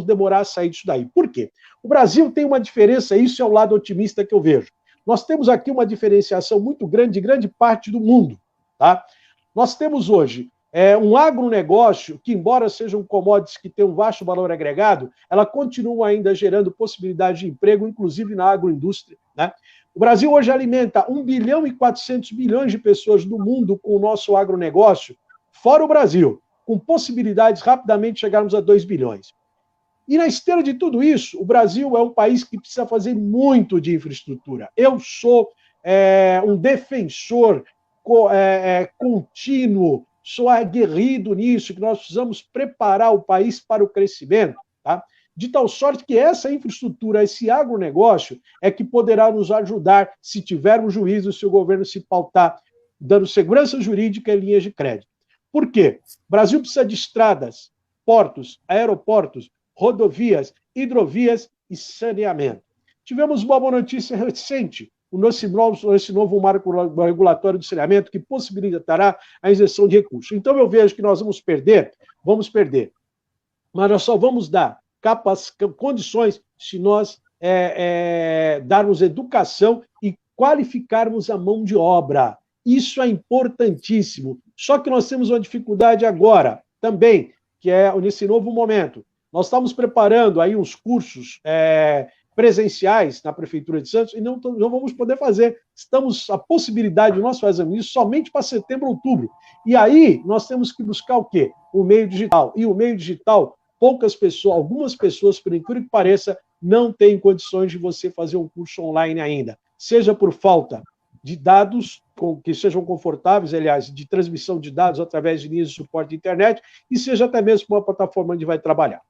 demorar a sair disso daí. Por quê? O Brasil tem uma diferença, isso é o lado otimista que eu vejo. Nós temos aqui uma diferenciação muito grande de grande parte do mundo, tá? Nós temos hoje um agronegócio que, embora sejam commodities que têm um baixo valor agregado, ela continua ainda gerando possibilidade de emprego, inclusive na agroindústria, né? O Brasil hoje alimenta 1 bilhão e 400 milhões de pessoas no mundo com o nosso agronegócio, fora o Brasil, com possibilidades de rapidamente chegarmos a 2 bilhões. E na esteira de tudo isso, o Brasil é um país que precisa fazer muito de infraestrutura. Eu sou um defensor contínuo, sou aguerrido nisso, que nós precisamos preparar o país para o crescimento, tá? De tal sorte que essa infraestrutura, esse agronegócio, é que poderá nos ajudar se tivermos juízo, se o governo se pautar, dando segurança jurídica e linhas de crédito. Por quê? O Brasil precisa de estradas, portos, aeroportos, rodovias, hidrovias e saneamento. Tivemos uma boa notícia recente, esse novo marco regulatório de saneamento que possibilitará a injeção de recursos. Então eu vejo que nós vamos perder, mas nós só vamos dar condições se nós darmos educação e qualificarmos a mão de obra. Isso é importantíssimo. Só que nós temos uma dificuldade agora também, que é nesse novo momento. Nós estamos preparando aí uns cursos presenciais na Prefeitura de Santos e não vamos poder fazer. A possibilidade de nós fazermos isso somente para setembro, outubro. E aí nós temos que buscar o quê? O meio digital. E o meio digital, algumas pessoas, por incrível que pareça, não têm condições de você fazer um curso online ainda. Seja por falta de dados que sejam confortáveis, aliás, de transmissão de dados através de linhas de suporte de internet, e seja até mesmo uma plataforma onde vai trabalhar.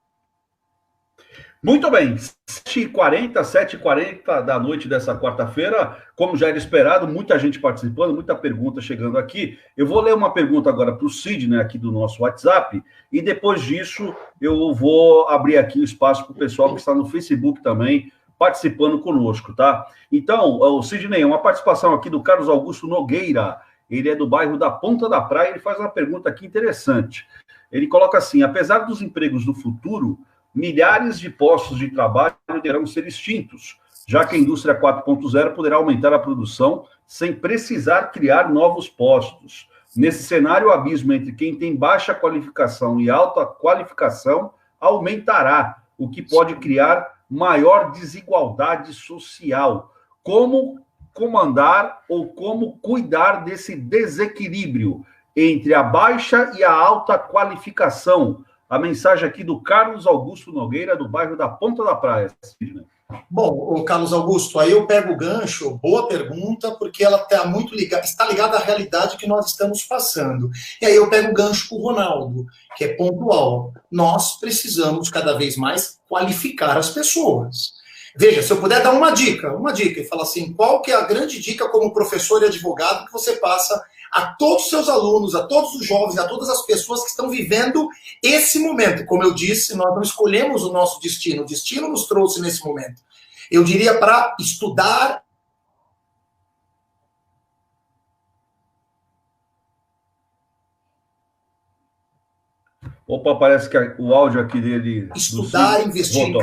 Muito bem, 7h40 da noite dessa quarta-feira, como já era esperado, muita gente participando, muita pergunta chegando aqui. Eu vou ler uma pergunta agora para o Sidney, aqui do nosso WhatsApp, e depois disso eu vou abrir aqui o espaço para o pessoal que está no Facebook também, participando conosco, tá? Então, o Sidney, uma participação aqui do Carlos Augusto Nogueira, ele é do bairro da Ponta da Praia, ele faz uma pergunta aqui interessante. Ele coloca assim: apesar dos empregos do futuro, milhares de postos de trabalho deverão ser extintos, já que a indústria 4.0 poderá aumentar a produção sem precisar criar novos postos. Nesse cenário, o abismo entre quem tem baixa qualificação e alta qualificação aumentará, o que pode criar maior desigualdade social. Como comandar ou como cuidar desse desequilíbrio entre a baixa e a alta qualificação, a mensagem aqui do Carlos Augusto Nogueira, do bairro da Ponta da Praia, Sidney. Bom, o Carlos Augusto, aí eu pego o gancho, boa pergunta, porque ela está ligada à realidade que nós estamos passando. E aí eu pego o gancho com o Ronaldo, que é pontual. Nós precisamos cada vez mais qualificar as pessoas. Veja, se eu puder dar uma dica, e falar assim, qual que é a grande dica como professor e advogado que você passa a todos os seus alunos, a todos os jovens, a todas as pessoas que estão vivendo esse momento. Como eu disse, nós não escolhemos o nosso destino, o destino nos trouxe nesse momento. Eu diria para estudar. Opa, parece que o áudio aqui dele... Estudar, investir em...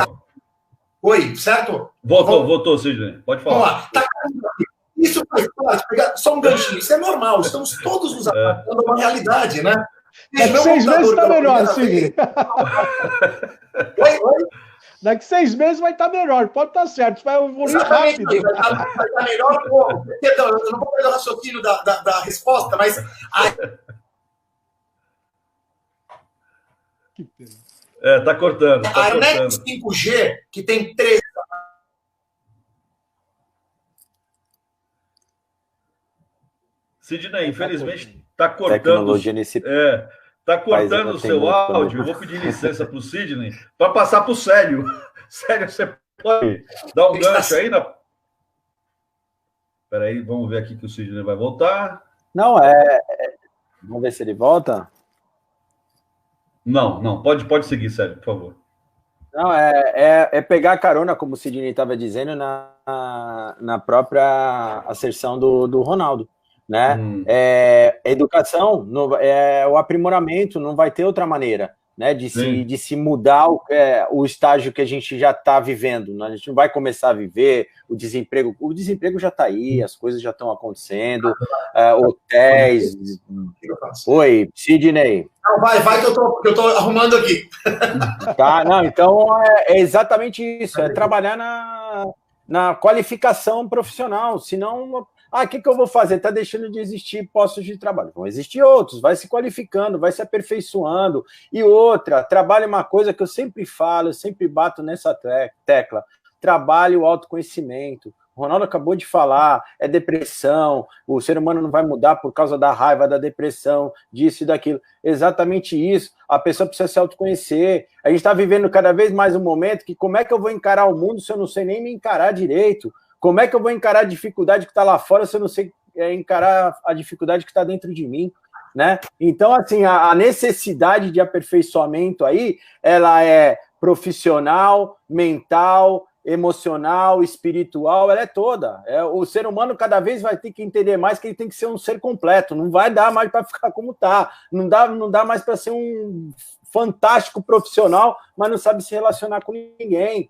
Oi, certo? Voltou, Sidney. Pode falar. Vamos lá. Tá. Isso faz parte, pegar só um ganchinho, isso é normal, estamos todos nos adaptando a uma realidade, né? Daqui 6 meses está melhor, Sidney. Oi? Daqui 6 meses vai estar melhor, pode estar certo, vai evoluir rápido. Vai estar melhor. Perdão, eu não vou perder o raciocínio da resposta, mas... Que pena. Tá cortando. A NET 5G, que tem 3... Sidney, infelizmente, está cortando. Está cortando o seu áudio. Eu vou pedir licença para o Sidney para passar para o Célio. Célio, você pode dar um gancho aí? Espera aí, vamos ver aqui que o Sidney vai voltar. Não, vamos ver se ele volta. Não. Pode seguir, Célio, por favor. Não, é pegar a carona, como o Sidney estava dizendo, na própria asserção do Ronaldo. Né? Educação, o aprimoramento, não vai ter outra maneira, né? De se mudar o estágio que a gente já está vivendo, né? A gente não vai começar a viver o desemprego já está aí, as coisas já estão acontecendo, hotéis. Oi, Sidney. Não, vai que eu tô arrumando aqui. Tá, não, então é exatamente isso, é trabalhar na qualificação profissional, senão... o que eu vou fazer? Está deixando de existir postos de trabalho. Vão existir outros, vai se qualificando, vai se aperfeiçoando. E outra, trabalho é uma coisa que eu sempre falo, eu sempre bato nessa tecla. Trabalho o autoconhecimento. O Ronaldo acabou de falar, é depressão, o ser humano não vai mudar por causa da raiva, da depressão, disso e daquilo. Exatamente isso. A pessoa precisa se autoconhecer. A gente está vivendo cada vez mais um momento que como é que eu vou encarar o mundo se eu não sei nem me encarar direito? Como é que eu vou encarar a dificuldade que está lá fora se eu não sei encarar a dificuldade que está dentro de mim, né? Então, assim, a necessidade de aperfeiçoamento aí, ela é profissional, mental, emocional, espiritual, ela é toda. O ser humano cada vez vai ter que entender mais que ele tem que ser um ser completo, não vai dar mais para ficar como está, não dá mais para ser um fantástico profissional, mas não sabe se relacionar com ninguém.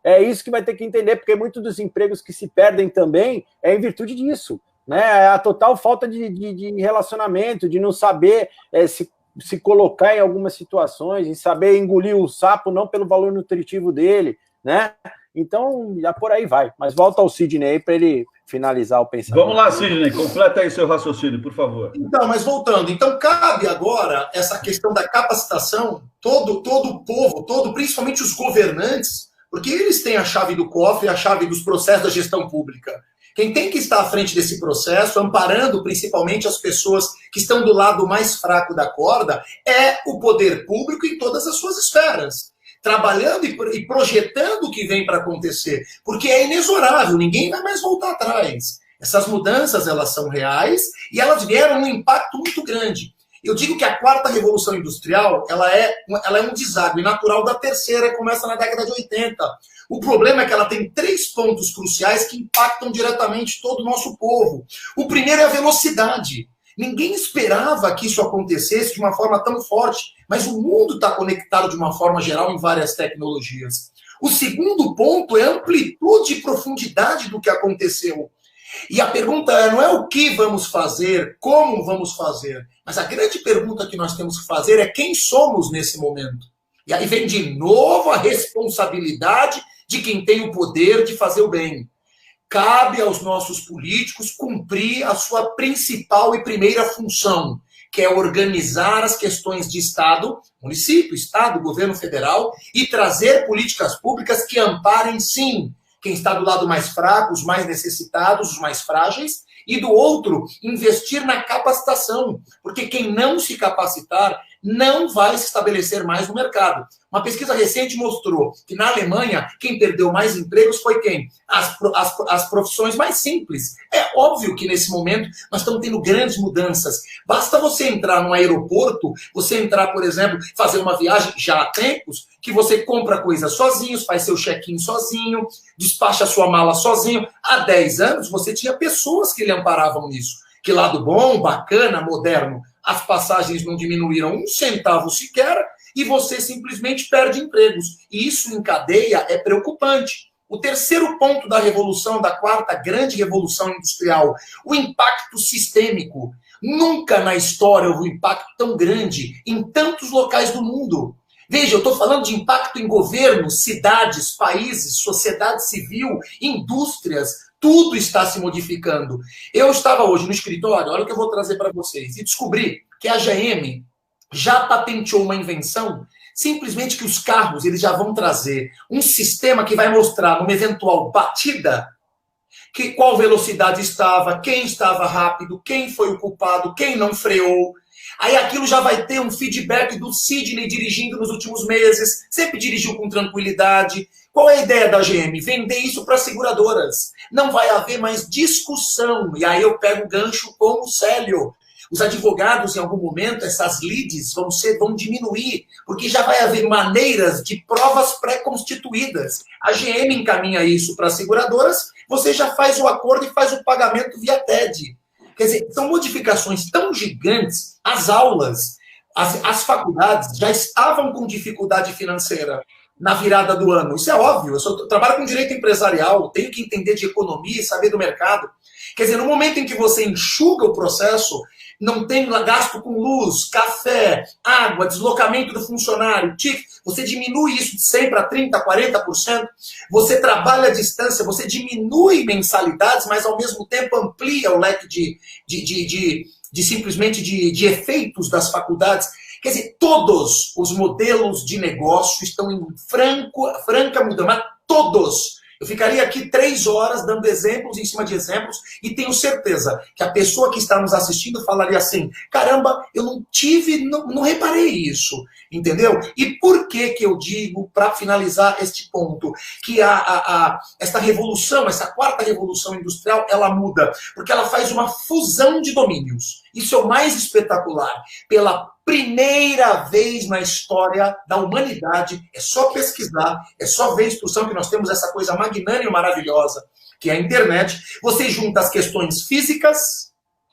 É isso que vai ter que entender, porque muitos dos empregos que se perdem também é em virtude disso, né? É a total falta de relacionamento, de não saber se colocar em algumas situações, em saber engolir o sapo não pelo valor nutritivo dele, né? Então, já por aí vai. Mas volta ao Sidney aí para ele finalizar o pensamento. Vamos lá, Sidney, completa aí seu raciocínio, por favor. Então, mas voltando, cabe agora essa questão da capacitação, todo o povo, principalmente os governantes, porque eles têm a chave do cofre, a chave dos processos da gestão pública. Quem tem que estar à frente desse processo, amparando principalmente as pessoas que estão do lado mais fraco da corda, é o poder público em todas as suas esferas. Trabalhando e projetando o que vem para acontecer. Porque é inexorável, ninguém vai mais voltar atrás. Essas mudanças, elas são reais e elas vieram um impacto muito grande. Eu digo que a quarta revolução industrial, ela é um deságue natural da terceira, que começa na década de 80. O problema é que ela tem 3 pontos cruciais que impactam diretamente todo o nosso povo. O primeiro é a velocidade. Ninguém esperava que isso acontecesse de uma forma tão forte, mas o mundo está conectado de uma forma geral em várias tecnologias. O segundo ponto é a amplitude e profundidade do que aconteceu. E a pergunta não é o que vamos fazer, como vamos fazer, mas a grande pergunta que nós temos que fazer é quem somos nesse momento. E aí vem de novo a responsabilidade de quem tem o poder de fazer o bem. Cabe aos nossos políticos cumprir a sua principal e primeira função, que é organizar as questões de Estado, município, Estado, governo federal, e trazer políticas públicas que amparem, sim, quem está do lado mais fraco, os mais necessitados, os mais frágeis, e do outro, investir na capacitação, porque quem não se capacitar não vai se estabelecer mais no mercado. Uma pesquisa recente mostrou que na Alemanha, quem perdeu mais empregos foi quem? As profissões mais simples. É óbvio que nesse momento nós estamos tendo grandes mudanças. Basta você entrar num aeroporto, você entrar, por exemplo, fazer uma viagem já há tempos, que você compra coisas sozinho, faz seu check-in sozinho, despacha sua mala sozinho. Há 10 anos você tinha pessoas que lhe amparavam nisso. Que lado bom, bacana, moderno. As passagens não diminuíram 1 centavo sequer e você simplesmente perde empregos. E isso em cadeia é preocupante. O terceiro ponto da revolução, da quarta grande revolução industrial, o impacto sistêmico. Nunca na história houve um impacto tão grande em tantos locais do mundo. Veja, eu estou falando de impacto em governos, cidades, países, sociedade civil, indústrias, tudo está se modificando. Eu estava hoje no escritório, olha o que eu vou trazer para vocês, e descobri que a GM já patenteou uma invenção, simplesmente que os carros eles já vão trazer um sistema que vai mostrar numa eventual batida que qual velocidade estava, quem estava rápido, quem foi o culpado, quem não freou. Aí aquilo já vai ter um feedback do Sidney dirigindo nos últimos meses, sempre dirigiu com tranquilidade. Qual é a ideia da GM? Vender isso para seguradoras. Não vai haver mais discussão. E aí eu pego o gancho com o Célio. Os advogados, em algum momento, essas leads vão diminuir, porque já vai haver maneiras de provas pré-constituídas. A GM encaminha isso para as seguradoras, você já faz o acordo e faz o pagamento via TED. Quer dizer, são modificações tão gigantes. As aulas, as faculdades já estavam com dificuldade financeira na virada do ano. Isso é óbvio. Eu trabalho com direito empresarial, tenho que entender de economia e saber do mercado. Quer dizer, no momento em que você enxuga o processo, não tem gasto com luz, café, água, deslocamento do funcionário, você diminui isso de 100% para 30%, 40%, você trabalha à distância, você diminui mensalidades, mas ao mesmo tempo amplia o leque de efeitos das faculdades. Quer dizer, todos os modelos de negócio estão em franca mudança, mas todos. Eu ficaria aqui 3 horas dando exemplos em cima de exemplos e tenho certeza que a pessoa que está nos assistindo falaria assim, caramba, eu não reparei isso, entendeu? E por que eu digo, para finalizar este ponto, que esta revolução, essa quarta revolução industrial, ela muda, porque ela faz uma fusão de domínios. Isso é o mais espetacular. Pela primeira vez na história da humanidade, é só pesquisar, é só ver a instrução que nós temos essa coisa magnânima e maravilhosa, que é a internet. Você junta as questões físicas,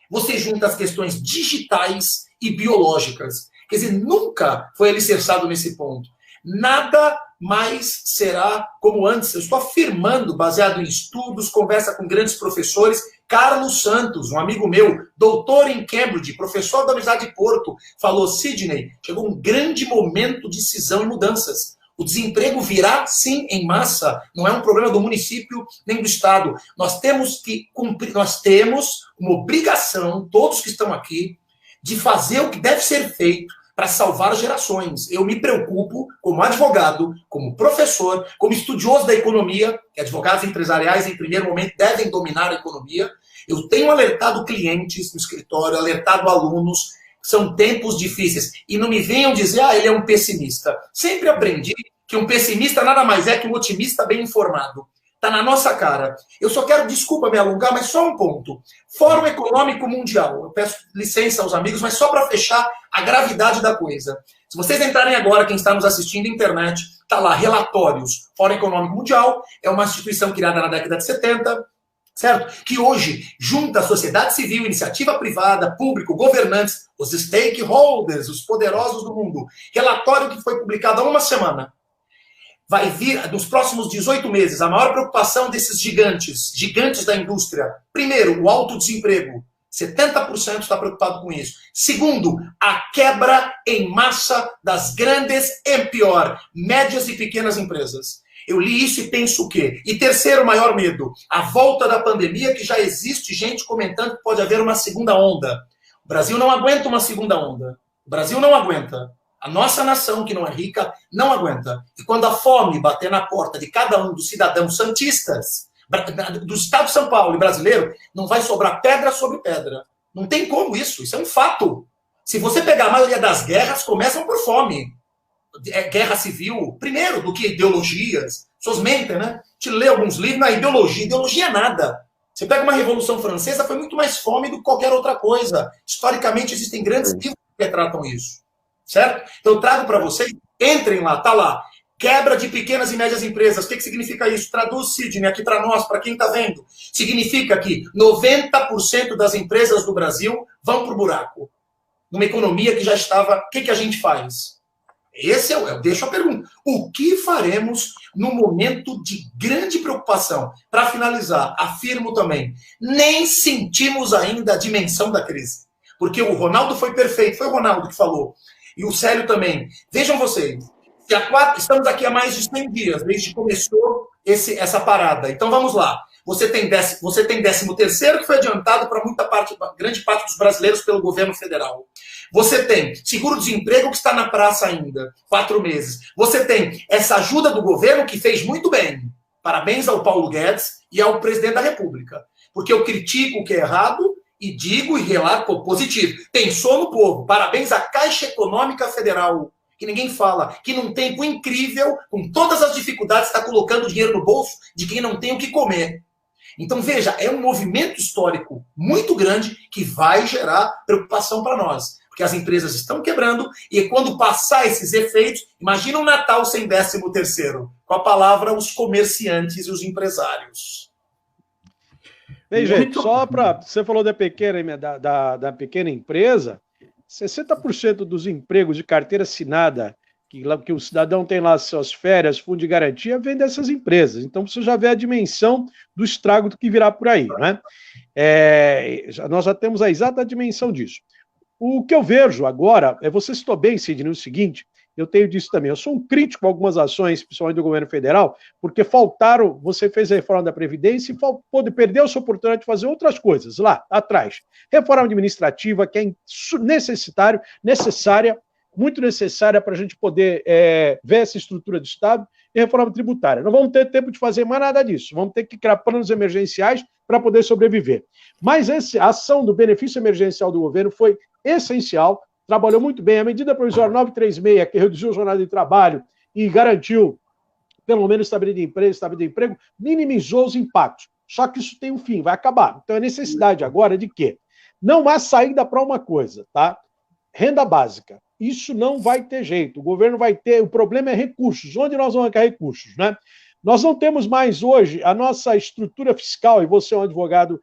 você junta as questões digitais e biológicas. Quer dizer, nunca foi alicerçado nesse ponto. Nada mais será como antes. Eu estou afirmando, baseado em estudos, conversa com grandes professores. Carlos Santos, um amigo meu, doutor em Cambridge, professor da Universidade de Porto, falou, Sidney, chegou um grande momento de cisão e mudanças. O desemprego virá, sim, em massa. Não é um problema do município nem do Estado. Nós temos que cumprir, nós temos uma obrigação, todos que estão aqui, de fazer o que deve ser feito para salvar gerações. Eu me preocupo como advogado, como professor, como estudioso da economia, que advogados empresariais, em primeiro momento, devem dominar a economia. Eu tenho alertado clientes no escritório, alertado alunos, são tempos difíceis. E não me venham dizer, ele é um pessimista. Sempre aprendi que um pessimista nada mais é que um otimista bem informado. Está na nossa cara. Eu só quero, desculpa me alongar, mas só um ponto. Fórum Econômico Mundial. Eu peço licença aos amigos, mas só para fechar a gravidade da coisa. Se vocês entrarem agora, quem está nos assistindo na internet, está lá, relatórios. Fórum Econômico Mundial é uma instituição criada na década de 70, certo? Que hoje junta a sociedade civil, iniciativa privada, público, governantes, os stakeholders, os poderosos do mundo. Relatório que foi publicado há uma semana. Vai vir, nos próximos 18 meses, a maior preocupação desses gigantes da indústria. Primeiro, o alto desemprego. 70% está preocupado com isso. Segundo, a quebra em massa das grandes e pior, médias e pequenas empresas. Eu li isso e penso o quê? E terceiro maior medo, a volta da pandemia, que já existe gente comentando que pode haver uma segunda onda. O Brasil não aguenta uma segunda onda. O Brasil não aguenta. A nossa nação, que não é rica, não aguenta. E quando a fome bater na porta de cada um dos cidadãos santistas, do Estado de São Paulo e brasileiro, não vai sobrar pedra sobre pedra. Não tem como isso. Isso é um fato. Se você pegar a maioria das guerras, começam por fome. Guerra civil, primeiro, do que ideologias. As pessoas mentem, né? Te lê alguns livros, na ideologia. Ideologia é nada. Você pega uma Revolução Francesa, foi muito mais fome do que qualquer outra coisa. Historicamente, existem grandes livros que retratam isso. Certo? Então, eu trago para vocês, entrem lá, tá lá. Quebra de pequenas e médias empresas. O que significa isso? Traduz, Sidney, aqui para nós, para quem está vendo. Significa que 90% das empresas do Brasil vão para o buraco. Numa economia que já estava... O que a gente faz? Esse eu deixo a pergunta. O que faremos no momento de grande preocupação? Para finalizar, afirmo também, nem sentimos ainda a dimensão da crise. Porque o Ronaldo foi perfeito, foi o Ronaldo que falou. E o Célio também. Vejam vocês, estamos aqui há mais de 100 dias, desde que começou essa parada. Então vamos lá. Você tem 13º, que foi adiantado para grande parte dos brasileiros pelo governo federal. Você tem seguro-desemprego, que está na praça ainda, 4 meses. Você tem essa ajuda do governo, que fez muito bem. Parabéns ao Paulo Guedes e ao presidente da República. Porque eu critico o que é errado e digo e relato positivo. Pensou no povo. Parabéns à Caixa Econômica Federal, que ninguém fala, que num tempo incrível, com todas as dificuldades, está colocando dinheiro no bolso de quem não tem o que comer. Então, veja, é um movimento histórico muito grande que vai gerar preocupação para nós. Porque as empresas estão quebrando e quando passar esses efeitos, imagina um Natal sem 13º. Com a palavra, os comerciantes e os empresários. Bem, gente, só para... Você falou da pequena empresa, 60% dos empregos de carteira assinada que o cidadão tem lá suas férias, fundo de garantia, vem dessas empresas. Então, você já vê a dimensão do estrago do que virá por aí, né? Nós já temos a exata dimensão disso. O que eu vejo agora, você citou bem, Sidney, o seguinte, eu tenho disso também, eu sou um crítico a algumas ações, principalmente do governo federal, porque você fez a reforma da Previdência e perdeu sua oportunidade de fazer outras coisas lá atrás. Reforma administrativa, que é necessária, muito necessária para a gente poder ver essa estrutura do Estado, e reforma tributária. Não vamos ter tempo de fazer mais nada disso, vamos ter que criar planos emergenciais para poder sobreviver. Mas a ação do benefício emergencial do governo foi essencial, trabalhou muito bem. A medida provisória 936, que reduziu a jornada de trabalho e garantiu, pelo menos, estabilidade de emprego, minimizou os impactos. Só que isso tem um fim, vai acabar. Então, a necessidade agora de quê? Não há saída para uma coisa, tá? Renda básica. Isso não vai ter jeito. O governo vai ter... O problema é recursos. Onde nós vamos arrancar recursos, né? Nós não temos mais hoje a nossa estrutura fiscal, e você é um advogado,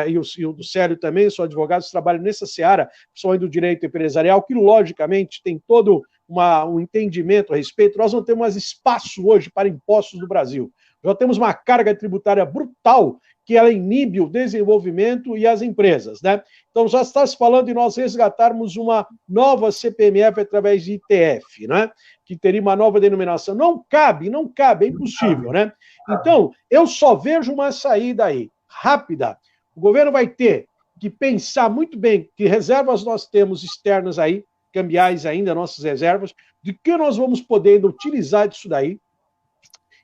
e o do Célio também, são advogados que trabalham nessa seara, principalmente do direito empresarial, que logicamente tem todo um entendimento a respeito. Nós não temos mais espaço hoje para impostos no Brasil. Já temos uma carga tributária brutal que ela inibe o desenvolvimento e as empresas, né? Então já está se falando em nós resgatarmos uma nova CPMF através de ITF, né? Que teria uma nova denominação. Não cabe, é impossível, né? Então, eu só vejo uma saída aí, rápida. O governo vai ter que pensar muito bem que reservas nós temos externas aí, cambiais ainda, nossas reservas, de que nós vamos poder utilizar disso daí.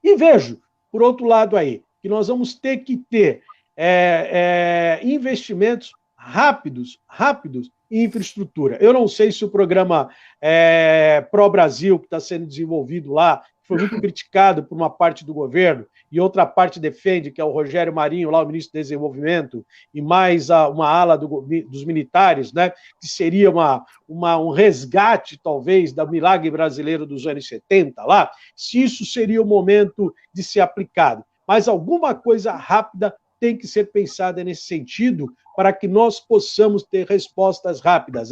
E vejo, por outro lado aí, que nós vamos ter que ter investimentos rápidos em infraestrutura. Eu não sei se o programa Pró-Brasil, que está sendo desenvolvido lá, foi muito criticado por uma parte do governo, e outra parte defende, que é o Rogério Marinho, lá o ministro do Desenvolvimento, e mais uma ala dos militares, né, que seria um resgate, talvez, do milagre brasileiro dos anos 70 lá, se isso seria o momento de ser aplicado. Mas alguma coisa rápida tem que ser pensada nesse sentido para que nós possamos ter respostas rápidas.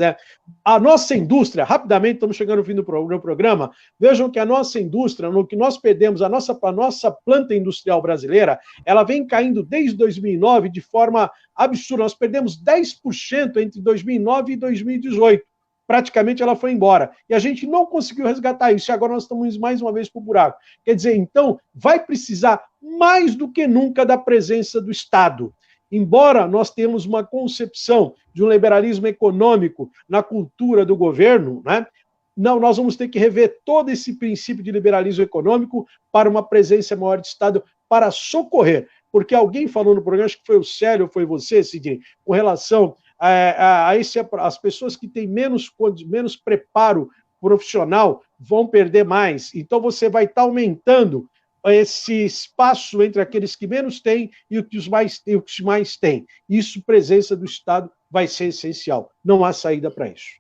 A nossa indústria, rapidamente, estamos chegando no fim do programa, vejam que a nossa indústria, no que nós perdemos, a nossa planta industrial brasileira, ela vem caindo desde 2009 de forma absurda. Nós perdemos 10% entre 2009 e 2018. Praticamente ela foi embora. E a gente não conseguiu resgatar isso. E agora nós estamos mais uma vez para o buraco. Quer dizer, então, vai precisar mais do que nunca da presença do Estado. embora nós tenhamos uma concepção de um liberalismo econômico na cultura do governo, né? Não, nós vamos ter que rever todo esse princípio de liberalismo econômico para uma presença maior de Estado para socorrer. Porque alguém falou no programa, acho que foi o Célio, ou foi você, Sidney, com relação as pessoas que têm menos preparo profissional vão perder mais. Então você vai estar aumentando esse espaço entre aqueles que menos têm e os que mais têm. Isso, presença do Estado, vai ser essencial. Não há saída para isso.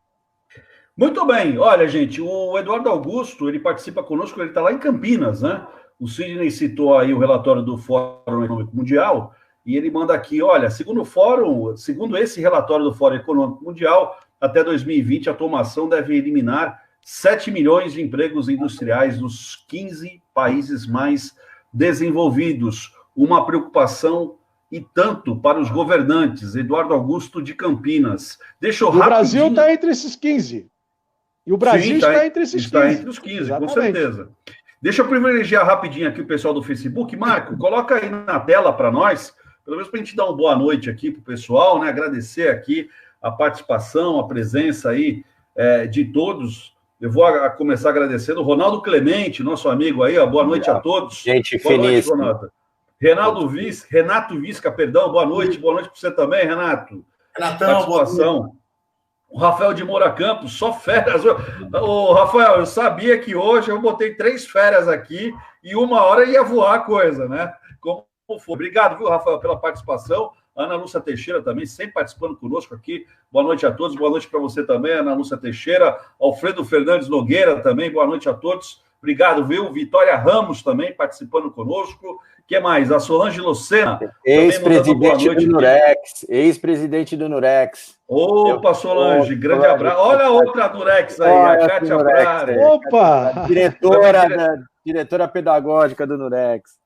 Muito bem. Olha, gente, o Eduardo Augusto, ele participa conosco, ele está lá em Campinas, né? O Sidney citou aí o relatório do Fórum Econômico Mundial, e ele manda aqui, olha, segundo esse relatório do Fórum Econômico Mundial, até 2020 a automação deve eliminar 7 milhões de empregos industriais nos 15 países mais desenvolvidos. Uma preocupação e tanto para os governantes. Eduardo Augusto de Campinas. Deixa eu rapidinho... O Brasil está entre esses 15. E o Brasil está entre esses 15. Está entre os 15, exatamente. Com certeza. Deixa eu privilegiar rapidinho aqui o pessoal do Facebook. Marco, coloca aí na tela para nós, pelo menos para a gente dar uma boa noite aqui para o pessoal, né? Agradecer aqui a participação, a presença aí de todos. Eu vou começar agradecendo o Ronaldo Clemente, nosso amigo aí, ó. Boa noite a todos. Gente, boa noite, Ronaldo. Renato Visca, perdão, boa noite para você também, Renato. Renatão, participação. O Rafael de Moura Campos, só férias. Ô, Rafael, eu sabia que hoje eu botei 3 férias aqui e 1 hora ia voar a coisa, né? Como for. Obrigado, viu, Rafael, pela participação. Ana Lúcia Teixeira também, sempre participando conosco aqui. Boa noite a todos. Boa noite para você também, Ana Lúcia Teixeira. Alfredo Fernandes Nogueira também, boa noite a todos. Obrigado, viu? Vitória Ramos também participando conosco. O que mais? A Solange Lucena. Ex-presidente do Nurex. Ex-presidente do Nurex. Opa, Solange, grande abraço. Olha a outra Nurex aí, a Kátia Prari. Opa! Diretora pedagógica do Nurex.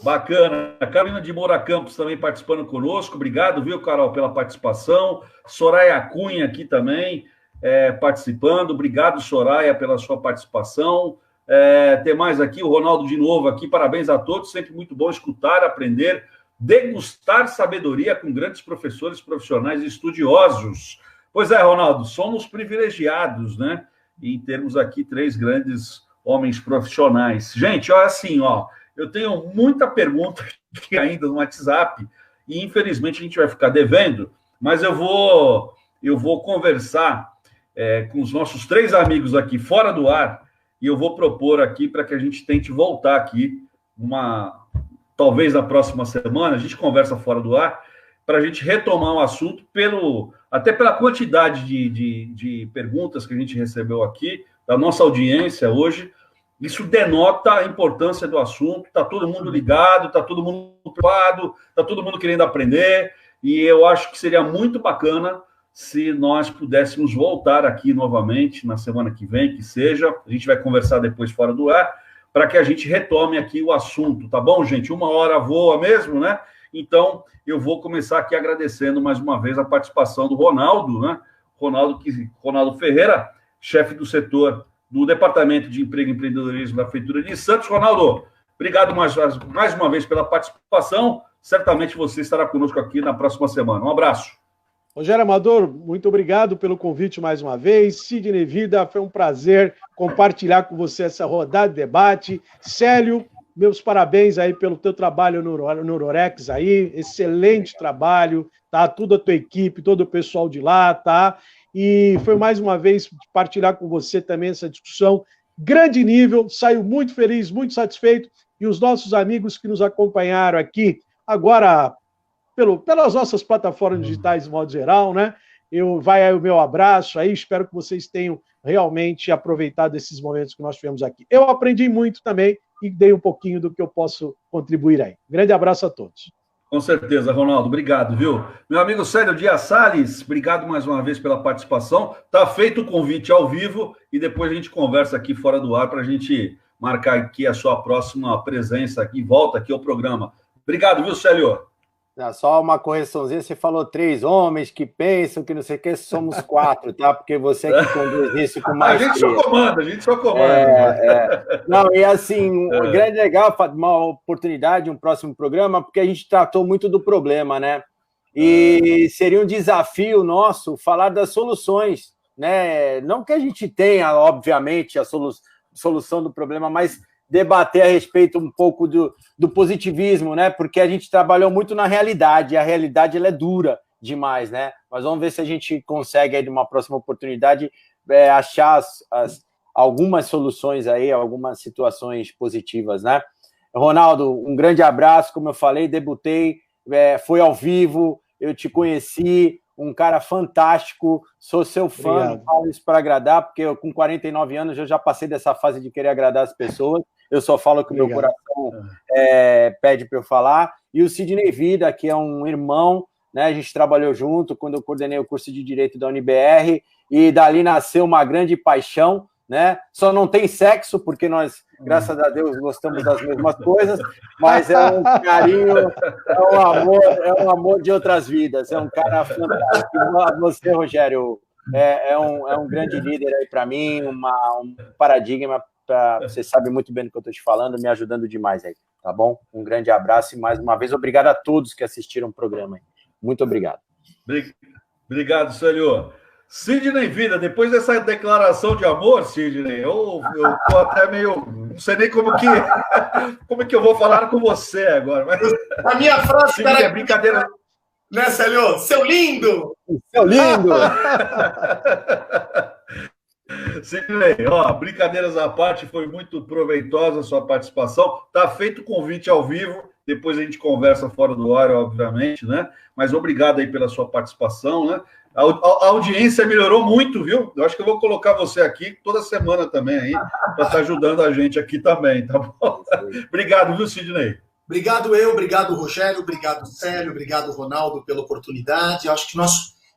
Bacana. A Carolina de Moura Campos também participando conosco. Obrigado, viu, Carol, pela participação. Soraya Cunha aqui também participando. Obrigado, Soraya, pela sua participação. Tem mais aqui, o Ronaldo de novo aqui. Parabéns a todos. Sempre muito bom escutar, aprender, degustar sabedoria com grandes professores, profissionais e estudiosos. Pois é, Ronaldo, somos privilegiados, né? Em termos aqui 3 grandes homens profissionais. Gente, olha assim, ó. Eu tenho muita pergunta aqui ainda no WhatsApp e, infelizmente, a gente vai ficar devendo, mas eu vou conversar com os nossos 3 amigos aqui fora do ar e eu vou propor aqui para que a gente tente voltar aqui talvez na próxima semana, a gente conversa fora do ar, para a gente retomar o assunto, até pela quantidade de perguntas que a gente recebeu aqui, da nossa audiência hoje. Isso denota a importância do assunto, está todo mundo ligado, está todo mundo preocupado, está todo mundo querendo aprender, e eu acho que seria muito bacana se nós pudéssemos voltar aqui novamente na semana que vem, que seja, a gente vai conversar depois fora do ar, para que a gente retome aqui o assunto, tá bom, gente? 1 hora voa mesmo, né? Então, eu vou começar aqui agradecendo mais uma vez a participação do Ronaldo, né? Ronaldo Ferreira, chefe do setor do Departamento de Emprego e Empreendedorismo da Prefeitura de Santos. Ronaldo, obrigado mais uma vez pela participação. Certamente você estará conosco aqui na próxima semana. Um abraço. Rogério Amador, muito obrigado pelo convite mais uma vez. Sidney Vida, foi um prazer compartilhar com você essa rodada de debate. Célio, meus parabéns aí pelo teu trabalho no Nurex aí, excelente trabalho, tá? Toda a tua equipe, todo o pessoal de lá, tá? E foi mais uma vez partilhar com você também essa discussão, grande nível, saio muito feliz, muito satisfeito, e os nossos amigos que nos acompanharam aqui, agora, pelas nossas plataformas digitais de modo geral, né? Vai aí o meu abraço aí, espero que vocês tenham realmente aproveitado esses momentos que nós tivemos aqui. Eu aprendi muito também e dei um pouquinho do que eu posso contribuir aí. Grande abraço a todos. Com certeza, Ronaldo. Obrigado, viu? Meu amigo Célio Dias Salles, obrigado mais uma vez pela participação. Tá feito o convite ao vivo e depois a gente conversa aqui fora do ar para a gente marcar aqui a sua próxima presença aqui, volta aqui ao programa. Obrigado, viu, Célio? Só uma correçãozinha, você falou 3 homens que pensam que não sei o que, somos 4, tá? Porque você é que conduz isso com mais. A gente só comanda. Não, e assim, grande legal, uma oportunidade, um próximo programa, porque a gente tratou muito do problema, né? E seria um desafio nosso falar das soluções, né? Não que a gente tenha, obviamente, a solução do problema, mas debater a respeito um pouco do positivismo, né? Porque a gente trabalhou muito na realidade, e a realidade ela é dura demais, né? Mas vamos ver se a gente consegue, aí, numa próxima oportunidade, achar algumas soluções aí, algumas situações positivas, né? Ronaldo, um grande abraço, como eu falei, debutei, foi ao vivo, eu te conheci, um cara fantástico, sou seu fã, não falo isso para agradar, porque eu, com 49 anos, eu já passei dessa fase de querer agradar as pessoas, eu só falo o que o meu coração pede para eu falar, e o Sidney Vida, que é um irmão, né, a gente trabalhou junto quando eu coordenei o curso de Direito da UniBR, e dali nasceu uma grande paixão, né? Só não tem sexo, porque nós, graças a Deus, gostamos das mesmas coisas, mas é um carinho, é um amor de outras vidas, é um cara fantástico. Você, Rogério, é um grande líder aí para mim, um paradigma, você sabe muito bem do que eu estou te falando, me ajudando demais aí, tá bom? Um grande abraço e, mais uma vez, obrigado a todos que assistiram o programa aí. Muito obrigado. Obrigado, Célio. Sidney Vida, depois dessa declaração de amor, Sidney, eu tô até meio... Não sei nem como que eu vou falar com você agora. Mas... A minha frase, Sidney, cara, é brincadeira. Né, Célio? Seu lindo! Seu lindo! Sidney, brincadeiras à parte, foi muito proveitosa a sua participação. Tá feito o convite ao vivo, depois a gente conversa fora do ar, obviamente, né? Mas obrigado aí pela sua participação, né? A audiência melhorou muito, viu? Eu acho que eu vou colocar você aqui toda semana também aí, para estar ajudando a gente aqui também, tá bom? Obrigado, viu, Sidney? Obrigado, Rogério, obrigado, Célio, obrigado, Ronaldo, pela oportunidade. Eu acho que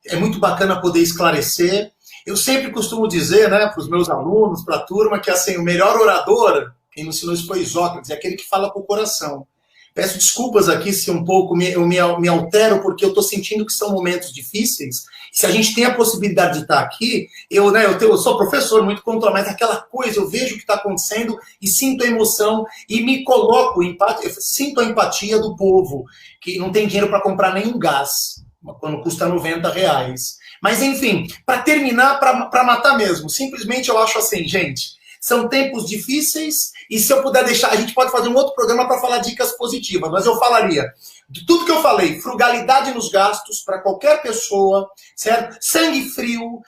é muito bacana poder esclarecer. Eu sempre costumo dizer, né, para os meus alunos, para a turma, que assim, o melhor orador, quem me ensinou isso foi Isócrates, é aquele que fala com o coração. Peço desculpas aqui se um pouco eu me altero, porque eu estou sentindo que são momentos difíceis. Se a gente tem a possibilidade de estar aqui, eu sou professor, muito controlado, mas aquela coisa, eu vejo o que está acontecendo e sinto a emoção e me coloco, sinto a empatia do povo, que não tem dinheiro para comprar nenhum gás, quando custa R$90. Mas, enfim, para terminar, para matar mesmo, simplesmente eu acho assim, gente... São tempos difíceis e se eu puder deixar, a gente pode fazer um outro programa para falar dicas positivas, mas eu falaria de tudo que eu falei, frugalidade nos gastos para qualquer pessoa, certo? Sangue frio,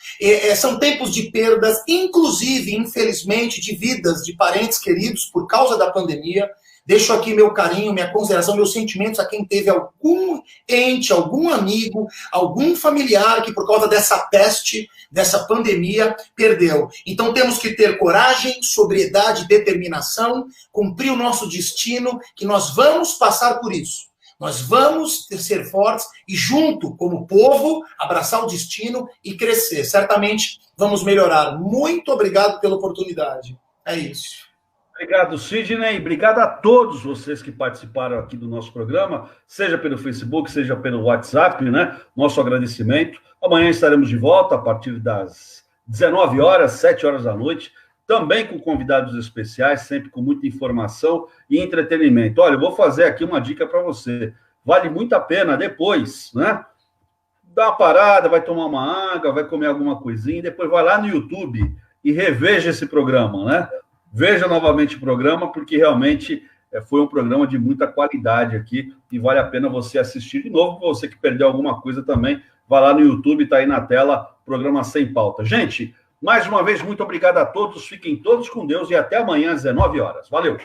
são tempos de perdas, inclusive, infelizmente, de vidas de parentes queridos por causa da pandemia. Deixo aqui meu carinho, minha consideração, meus sentimentos a quem teve algum ente, algum amigo, algum familiar que por causa dessa peste, dessa pandemia, perdeu. Então temos que ter coragem, sobriedade, determinação, cumprir o nosso destino, que nós vamos passar por isso. Nós vamos ser fortes e junto, como povo, abraçar o destino e crescer. Certamente vamos melhorar. Muito obrigado pela oportunidade. É isso. Obrigado, Sidney. Obrigado a todos vocês que participaram aqui do nosso programa, seja pelo Facebook, seja pelo WhatsApp, né? Nosso agradecimento. Amanhã estaremos de volta a partir das 19 horas, 7 horas da noite, também com convidados especiais, sempre com muita informação e entretenimento. Olha, eu vou fazer aqui uma dica para você. Vale muito a pena depois, né? Dá uma parada, vai tomar uma água, vai comer alguma coisinha, depois vai lá no YouTube e reveja esse programa, né? Veja novamente o programa, porque realmente foi um programa de muita qualidade aqui e vale a pena você assistir de novo. Você que perdeu alguma coisa também, vai lá no YouTube, está aí na tela, programa Sem Pauta. Gente, mais uma vez, muito obrigado a todos, fiquem todos com Deus e até amanhã às 19 horas. Valeu!